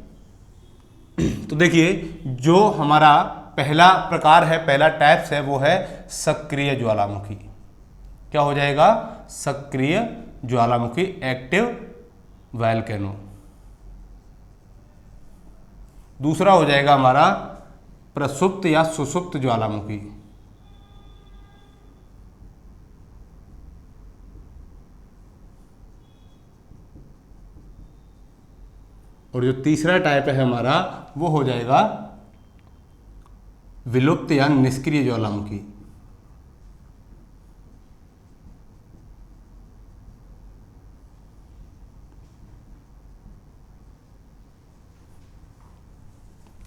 तो देखिए जो हमारा पहला प्रकार है, पहला टाइप्स है, वो है सक्रिय ज्वालामुखी। क्या हो जाएगा? सक्रिय ज्वालामुखी, एक्टिव वोल्केनो। दूसरा हो जाएगा हमारा प्रसुप्त या सुसुप्त ज्वालामुखी। और जो तीसरा टाइप है हमारा वो हो जाएगा विलुप्त या निष्क्रिय ज्वालामुखी।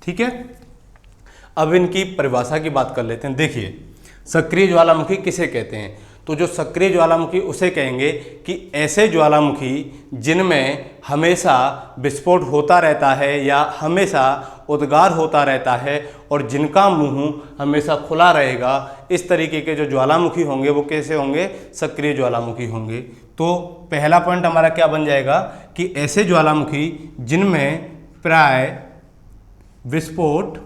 ठीक है, अब इनकी परिभाषा की बात कर लेते हैं। देखिए सक्रिय ज्वालामुखी किसे कहते हैं? तो जो सक्रिय ज्वालामुखी उसे कहेंगे कि ऐसे ज्वालामुखी जिनमें हमेशा विस्फोट होता रहता है या हमेशा उद्गार होता रहता है और जिनका मुंह हमेशा खुला रहेगा, इस तरीके के जो ज्वालामुखी होंगे वो कैसे होंगे? सक्रिय ज्वालामुखी होंगे। तो पहला पॉइंट हमारा क्या बन जाएगा कि ऐसे ज्वालामुखी जिनमें प्राय विस्फोट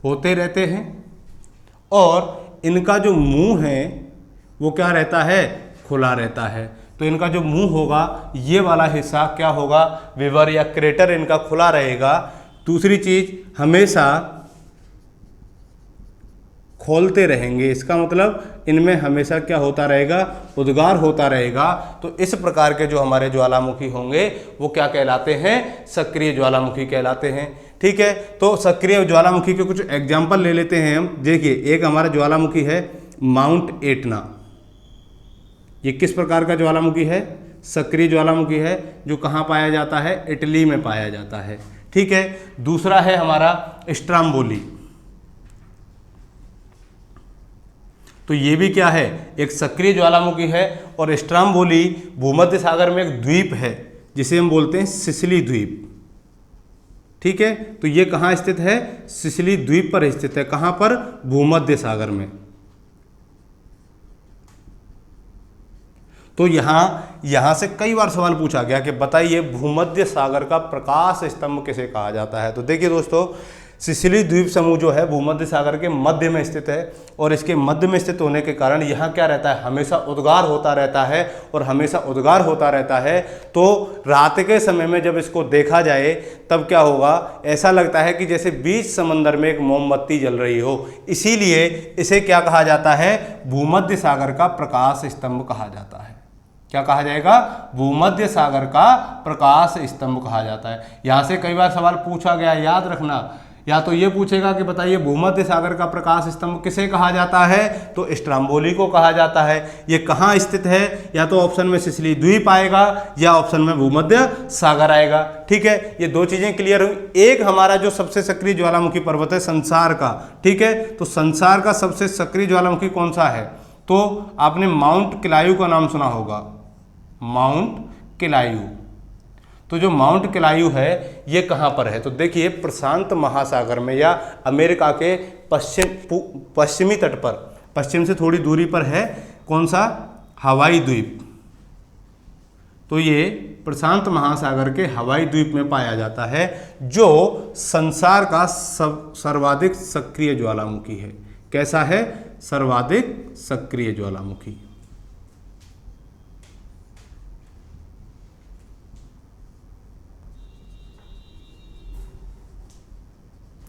होते रहते हैं और इनका जो मुंह है वो क्या रहता है? खुला रहता है। तो इनका जो मुंह होगा, ये वाला हिस्सा क्या होगा? विवर या क्रेटर इनका खुला रहेगा। दूसरी चीज, हमेशा खोलते रहेंगे, इसका मतलब इनमें हमेशा क्या होता रहेगा? उद्गार होता रहेगा। तो इस प्रकार के जो हमारे ज्वालामुखी होंगे वो क्या कहलाते हैं? सक्रिय ज्वालामुखी कहलाते हैं। ठीक है, तो सक्रिय ज्वालामुखी के कुछ एग्जाम्पल ले लेते हैं हम। देखिए एक हमारा ज्वालामुखी है माउंट एटना। ये किस प्रकार का ज्वालामुखी है? सक्रिय ज्वालामुखी है, जो कहाँ पाया जाता है? इटली में पाया जाता है। ठीक है, दूसरा है हमारा स्ट्राम्बोली। तो ये भी क्या है? एक सक्रिय ज्वालामुखी है। और स्ट्राम्बोली भूमध्य सागर में एक द्वीप है जिसे हम बोलते हैं सिसिली द्वीप। ठीक है, तो ये कहाँ स्थित है? सिसिली द्वीप पर स्थित है। कहाँ पर? भूमध्य सागर में। तो यहां से कई बार सवाल पूछा गया कि बताइए भूमध्य सागर का प्रकाश स्तंभ किसे कहा जाता है। तो देखिए दोस्तों, सिसिली द्वीप समूह जो है भूमध्य सागर के मध्य में स्थित है, और इसके मध्य में स्थित होने के कारण यहाँ क्या रहता है, हमेशा उद्गार होता रहता है, और हमेशा उद्गार होता रहता है। तो रात के समय में जब इसको देखा जाए तब क्या होगा, ऐसा लगता है कि जैसे बीच समंदर में एक मोमबत्ती जल रही हो। इसीलिए इसे क्या कहा जाता है, भूमध्य सागर का प्रकाश स्तंभ कहा जाता है। क्या कहा जाएगा, भूमध्य सागर का प्रकाश स्तंभ कहा जाता है। यहाँ से कई बार सवाल पूछा गया, याद रखना, या तो ये पूछेगा कि बताइए भूमध्य सागर का प्रकाश स्तंभ किसे कहा जाता है, तो स्ट्राम्बोली को कहा जाता है। ये कहाँ स्थित है, या तो ऑप्शन में सिसिली द्वीप आएगा या ऑप्शन में भूमध्य सागर आएगा। ठीक है, ये दो चीजें क्लियर हुई। एक हमारा जो सबसे सक्रिय ज्वालामुखी पर्वत है संसार का, ठीक है, तो संसार का सबसे सक्रिय ज्वालामुखी कौन सा है, तो आपने माउंट किलायू का नाम सुना होगा, माउंट किलायू। तो जो माउंट किलायू है ये कहाँ पर है, तो देखिए प्रशांत महासागर में या अमेरिका के पश्चिमी तट पर, पश्चिम से थोड़ी दूरी पर है, कौन सा, हवाई द्वीप। तो ये प्रशांत महासागर के हवाई द्वीप में पाया जाता है, जो संसार का सर्वाधिक सक्रिय ज्वालामुखी है। कैसा है, सर्वाधिक सक्रिय ज्वालामुखी।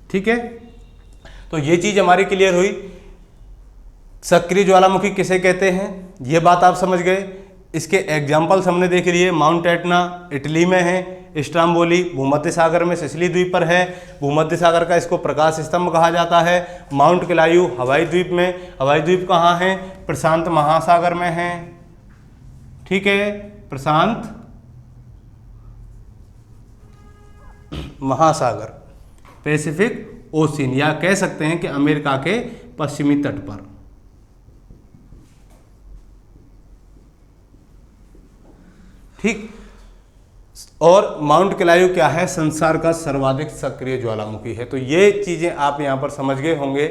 ठीक है, तो ये चीज हमारी क्लियर हुई। सक्रिय ज्वालामुखी किसे कहते हैं ये बात आप समझ गए। इसके एग्जाम्पल्स हमने देख लिए, माउंट एटना इटली में है, स्ट्राम्बोली भूमध्य सागर में सिसिली द्वीप पर है, भूमध्य सागर का इसको प्रकाश स्तंभ कहा जाता है। माउंट किलायू हवाई द्वीप में, हवाई द्वीप कहाँ है, प्रशांत महासागर में है। ठीक है, प्रशांत महासागर, पैसिफिक ओशियन, या कह सकते हैं कि अमेरिका के पश्चिमी तट पर। ठीक, और माउंट किलायू क्या है, संसार का सर्वाधिक सक्रिय ज्वालामुखी है। तो ये चीजें आप यहां पर समझ गए होंगे।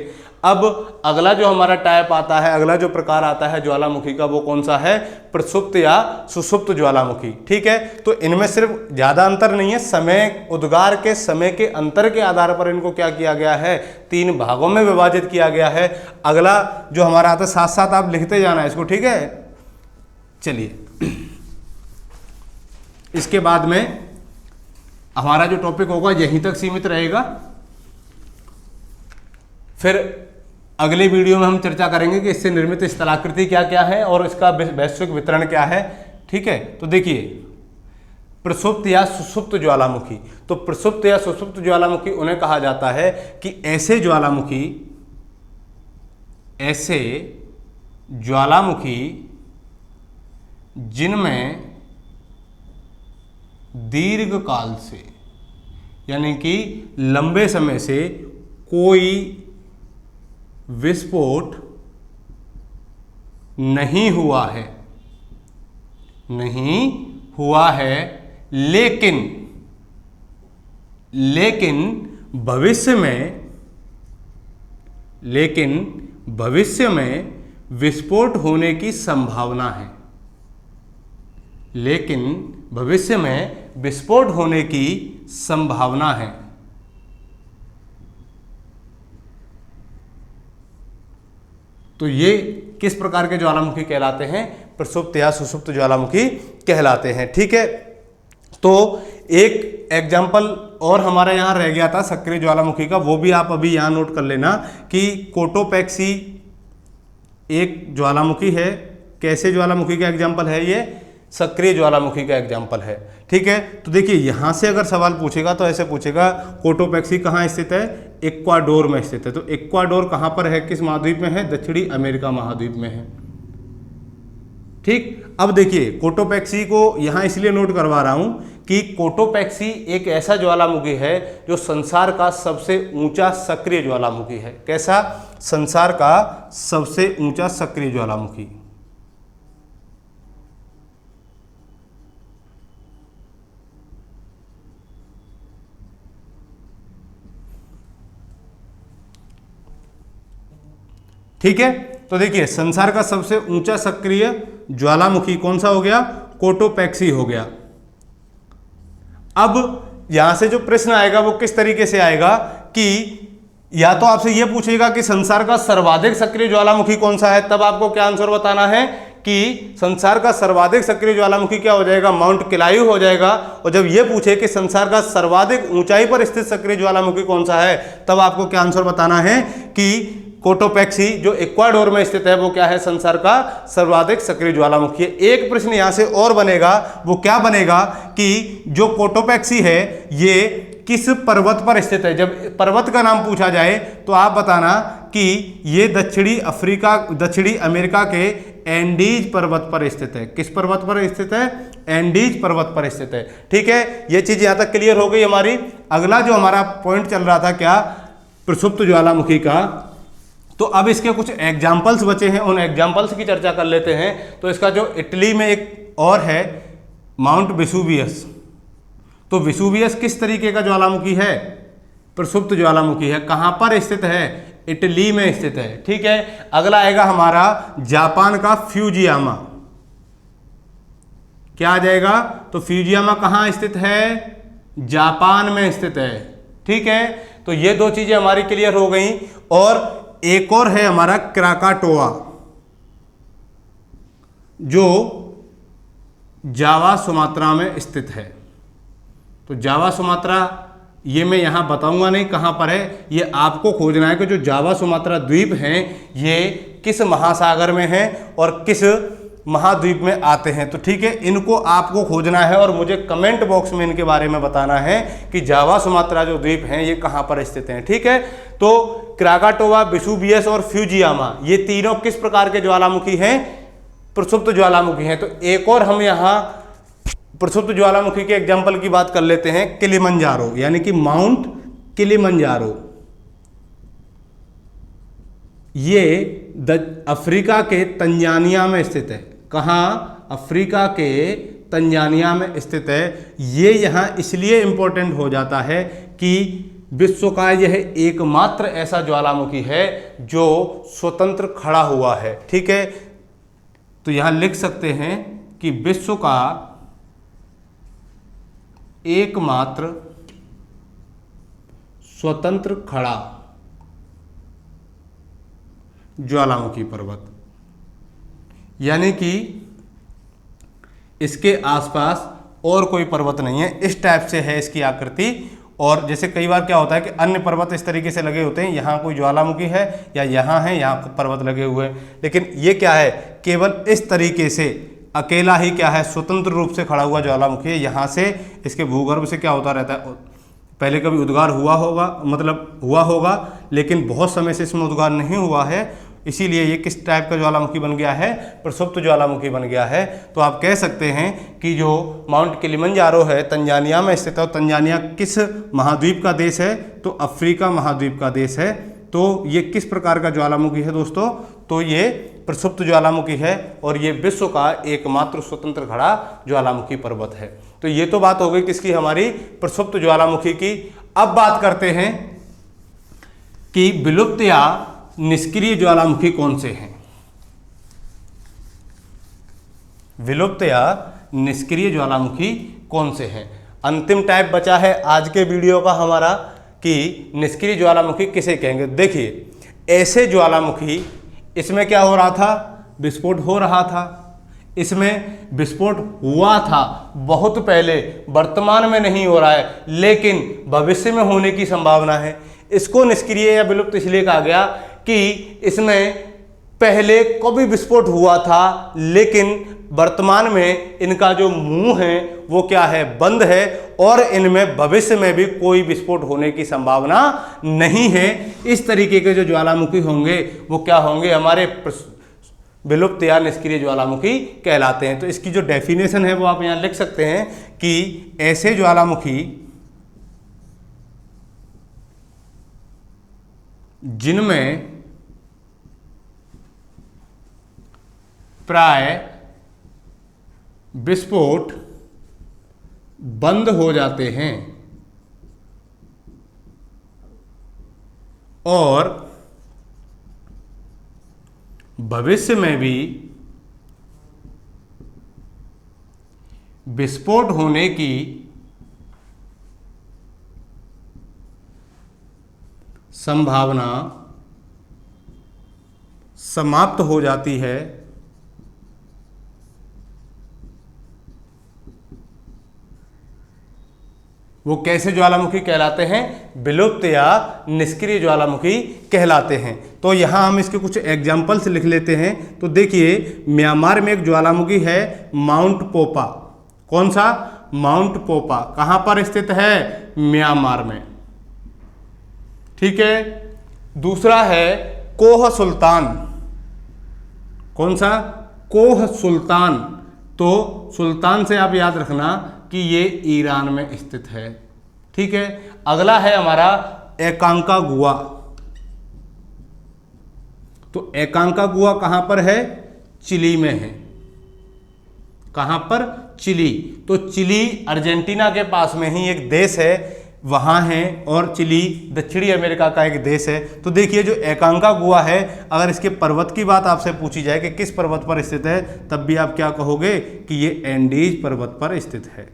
अब अगला जो हमारा टाइप आता है, अगला जो प्रकार आता है ज्वालामुखी का, वो कौन सा है, प्रसुप्त या सुषुप्त ज्वालामुखी। ठीक है, तो इनमें सिर्फ ज्यादा अंतर नहीं है, समय, उद्गार के समय के अंतर के आधार पर इनको क्या किया गया है, 3 भागों में विभाजित किया गया है। अगला जो हमारा आता है, साथ साथ आप लिखते जाना है इसको, ठीक है। चलिए, इसके बाद में हमारा जो टॉपिक होगा यहीं तक सीमित रहेगा। फिर अगले वीडियो में हम चर्चा करेंगे कि इससे निर्मित स्थलाकृति क्या क्या है और इसका वैश्विक वितरण क्या है। ठीक है, तो देखिए प्रसुप्त या सुषुप्त ज्वालामुखी, तो प्रसुप्त या सुषुप्त ज्वालामुखी उन्हें कहा जाता है कि ऐसे ज्वालामुखी जिनमें दीर्घ काल से, यानी कि लंबे समय से कोई विस्फोट नहीं हुआ है, लेकिन भविष्य में विस्फोट होने की संभावना है, लेकिन भविष्य में विस्फोट होने की संभावना है। तो ये किस प्रकार के ज्वालामुखी कहलाते हैं, प्रसुप्त या सुषुप्त ज्वालामुखी कहलाते हैं। ठीक है, तो एक एग्जाम्पल और हमारा यहाँ रह गया था सक्रिय ज्वालामुखी का, वो भी आप अभी यहाँ नोट कर लेना कि कोटोपैक्सी एक ज्वालामुखी है। कैसे ज्वालामुखी का एग्जाम्पल है ये, सक्रिय ज्वालामुखी का एग्जाम्पल है। ठीक है, तो देखिए यहाँ से अगर सवाल पूछेगा तो ऐसे पूछेगा, कोटोपैक्सी कहाँ स्थित है, इक्वाडोर में स्थित है। तो इक्वाडोर कहाँ पर है, किस महाद्वीप में है, दक्षिणी अमेरिका महाद्वीप में है। ठीक, अब देखिए कोटोपैक्सी को यहाँ इसलिए नोट करवा रहा हूँ कि कोटोपैक्सी एक ऐसा ज्वालामुखी है जो संसार का सबसे ऊंचा सक्रिय ज्वालामुखी है। कैसा, संसार का सबसे ऊंचा सक्रिय ज्वालामुखी। ठीक है, तो देखिए संसार का सबसे ऊंचा सक्रिय ज्वालामुखी कौन सा हो गया, कोटोपैक्सी हो गया। अब यहां से जो प्रश्न आएगा वो किस तरीके से आएगा कि या तो आपसे यह पूछेगा कि संसार का सर्वाधिक सक्रिय ज्वालामुखी कौन सा है, तब आपको क्या आंसर बताना है कि संसार का सर्वाधिक सक्रिय ज्वालामुखी क्या हो जाएगा, माउंट किलायू हो जाएगा। और जब यह पूछे कि संसार का सर्वाधिक ऊंचाई पर स्थित सक्रिय ज्वालामुखी कौन सा है, तब आपको क्या आंसर बताना है कि कोटोपैक्सी जो इक्वाडोर में स्थित है वो क्या है, संसार का सर्वाधिक सक्रिय ज्वालामुखी है। एक प्रश्न यहां से और बनेगा, वो क्या बनेगा कि जो कोटोपैक्सी है ये किस पर्वत पर स्थित है। जब पर्वत का नाम पूछा जाए तो आप बताना कि ये दक्षिणी अमेरिका के एंडीज पर्वत पर स्थित है। किस पर्वत पर स्थित है, एंडीज पर्वत पर स्थित है। ठीक है, ये चीज यहां तक क्लियर हो गई हमारी। अगला जो हमारा पॉइंट चल रहा था क्या, प्रसुप्त ज्वालामुखी का, तो अब इसके कुछ एग्जाम्पल्स बचे हैं, उन एग्जाम्पल्स की चर्चा कर लेते हैं। तो इसका जो इटली में एक और है माउंट वेसुवियस, तो वेसुवियस किस तरीके का ज्वालामुखी है, प्रसुप्त ज्वालामुखी है। कहां पर स्थित है, इटली में स्थित है। ठीक है, अगला आएगा हमारा जापान का फ्यूजियामा। क्या आ जाएगा, तो फ्यूजियामा कहां स्थित है, जापान में स्थित है। ठीक है, तो ये दो चीजें हमारी क्लियर हो गई। और एक और है हमारा क्राकाटोआ, जो जावा सुमात्रा में स्थित है। तो जावा सुमात्रा ये मैं यहां बताऊंगा नहीं कहां पर है, ये आपको खोजना है कि जो जावा सुमात्रा द्वीप हैं ये किस महासागर में हैं और किस महाद्वीप में आते हैं। तो ठीक है, इनको आपको खोजना है और मुझे कमेंट बॉक्स में इनके बारे में बताना है कि जावा सुमात्रा जो द्वीप हैं ये कहां पर स्थित हैं। ठीक है, तो क्राकाटोआ, वेसुवियस और फ्यूजियामा ये तीनों किस प्रकार के ज्वालामुखी हैं, प्रसुप्त ज्वालामुखी हैं। तो एक और हम यहाँ प्रसुप्त ज्वालामुखी के एग्जाम्पल की बात कर लेते हैं, किलिमंजारो, यानी कि माउंट किलिमंजारो। ये अफ्रीका के तंजानिया में स्थित है। कहाँ, अफ्रीका के तंजानिया में स्थित है। ये यहाँ इसलिए इंपॉर्टेंट हो जाता है कि विश्व का यह एकमात्र ऐसा ज्वालामुखी है जो स्वतंत्र खड़ा हुआ है। ठीक है, तो यहां लिख सकते हैं कि विश्व का एकमात्र स्वतंत्र खड़ा ज्वालामुखी पर्वत, यानी कि इसके आसपास और कोई पर्वत नहीं है। इस टाइप से है इसकी आकृति। और जैसे कई बार क्या होता है कि अन्य पर्वत इस तरीके से लगे होते हैं, यहाँ कोई ज्वालामुखी है या यहाँ है, यहाँ पर्वत लगे हुए हैं, लेकिन ये क्या है, केवल इस तरीके से अकेला ही क्या है, स्वतंत्र रूप से खड़ा हुआ ज्वालामुखी है। यहाँ से इसके भूगर्भ से क्या होता रहता है, पहले कभी उद्गार हुआ होगा, लेकिन बहुत समय से इसमें उद्गार नहीं हुआ है, इसीलिए ये किस टाइप का ज्वालामुखी बन गया है, प्रसुप्त ज्वालामुखी बन गया है। तो आप कह सकते हैं कि जो माउंट किलिमंजारो है तंजानिया में स्थित है, और तंजानिया किस महाद्वीप का देश है, तो अफ्रीका महाद्वीप का देश है। तो ये किस प्रकार का ज्वालामुखी है दोस्तों, तो ये प्रसुप्त ज्वालामुखी है और ये विश्व का एकमात्र स्वतंत्र खड़ा ज्वालामुखी पर्वत है। तो ये तो बात हो गई किसकी, हमारी प्रसुप्त ज्वालामुखी की। अब बात करते हैं कि विलुप्त या निष्क्रिय ज्वालामुखी कौन से हैं। विलुप्त या निष्क्रिय ज्वालामुखी कौन से हैं। अंतिम टाइप बचा है आज के वीडियो का हमारा कि निष्क्रिय ज्वालामुखी किसे कहेंगे। देखिए, ऐसे ज्वालामुखी, इसमें क्या हो रहा था, विस्फोट हो रहा था, इसमें विस्फोट हुआ था बहुत पहले, वर्तमान में नहीं हो रहा है, लेकिन भविष्य में होने की संभावना है। इसको निष्क्रिय या विलुप्त इसलिए कहा गया कि इसमें पहले कभी विस्फोट हुआ था, लेकिन वर्तमान में इनका जो मुंह है वो क्या है, बंद है, और इनमें भविष्य में भी कोई विस्फोट होने की संभावना नहीं है। इस तरीके के जो ज्वालामुखी होंगे वो क्या होंगे, हमारे विलुप्त या निष्क्रिय ज्वालामुखी कहलाते हैं। तो इसकी जो डेफिनेशन है वो आप यहाँ लिख सकते हैं कि ऐसे ज्वालामुखी जिनमें प्राय विस्फोट बंद हो जाते हैं और भविष्य में भी विस्फोट होने की संभावना समाप्त हो जाती है वो कैसे ज्वालामुखी कहलाते हैं? विलुप्त या निष्क्रिय ज्वालामुखी कहलाते हैं। तो यहाँ हम इसके कुछ एग्जाम्पल्स लिख लेते हैं। तो देखिए, म्यांमार में एक ज्वालामुखी है माउंट पोपा। कौन सा? माउंट पोपा। कहाँ पर स्थित है? म्यांमार में। ठीक है। दूसरा है कोह सुल्तान। कौन सा? कोह सुल्तान। तो सुल्तान से आप याद रखना कि ये ईरान में स्थित है। ठीक है। अगला है हमारा एकांकागुआ। तो एकांकागुआ कहां पर है? चिली में है। कहां पर? चिली। तो चिली अर्जेंटीना के पास में ही एक देश है, वहां है, और चिली दक्षिणी अमेरिका का एक देश है। तो देखिए, जो एकांकागुआ है, अगर इसके पर्वत की बात आपसे पूछी जाए कि किस पर्वत पर स्थित है, तब भी आप क्या कहोगे कि ये एंडीज पर्वत पर स्थित है।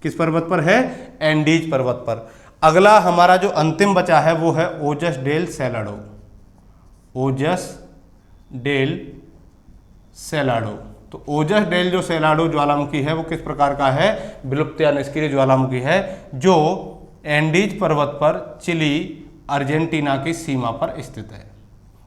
किस पर्वत पर है? एंडीज पर्वत पर। अगला हमारा जो अंतिम बचा है वो है ओजस डेल सेलाडो। ओजस डेल सेलाडो। तो ओजस डेल जो सेलाडो ज्वालामुखी है वो किस प्रकार का है? विलुप्त या निष्क्रिय ज्वालामुखी है, जो एंडीज पर्वत पर चिली अर्जेंटीना की सीमा पर स्थित है।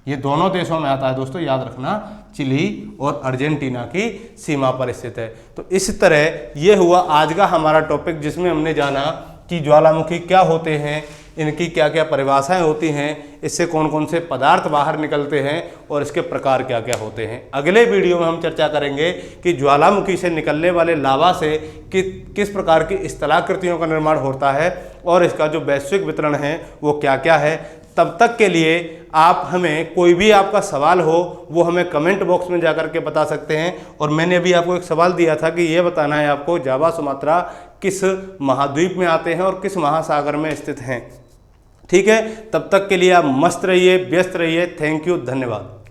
ये दोनों देशों में आता है दोस्तों, याद रखना, चिली और अर्जेंटीना की सीमा पर स्थित है। तो इस तरह ये हुआ आज का हमारा टॉपिक, जिसमें हमने जाना कि ज्वालामुखी क्या होते हैं, इनकी क्या क्या परिभाषाएं होती हैं, इससे कौन कौन से पदार्थ बाहर निकलते हैं और इसके प्रकार क्या क्या होते हैं। अगले वीडियो में हम चर्चा करेंगे कि ज्वालामुखी से निकलने वाले लावा से किस प्रकार की स्थलाकृतियों का निर्माण होता है और इसका जो वैश्विक वितरण है वो क्या क्या है। तब तक के लिए आप हमें, कोई भी आपका सवाल हो वो हमें कमेंट बॉक्स में जाकर के बता सकते हैं। और मैंने अभी आपको एक सवाल दिया था कि ये बताना है आपको जावा सुमात्रा किस महाद्वीप में आते हैं और किस महासागर में स्थित हैं। ठीक है, तब तक के लिए आप मस्त रहिए, व्यस्त रहिए। थैंक यू, धन्यवाद।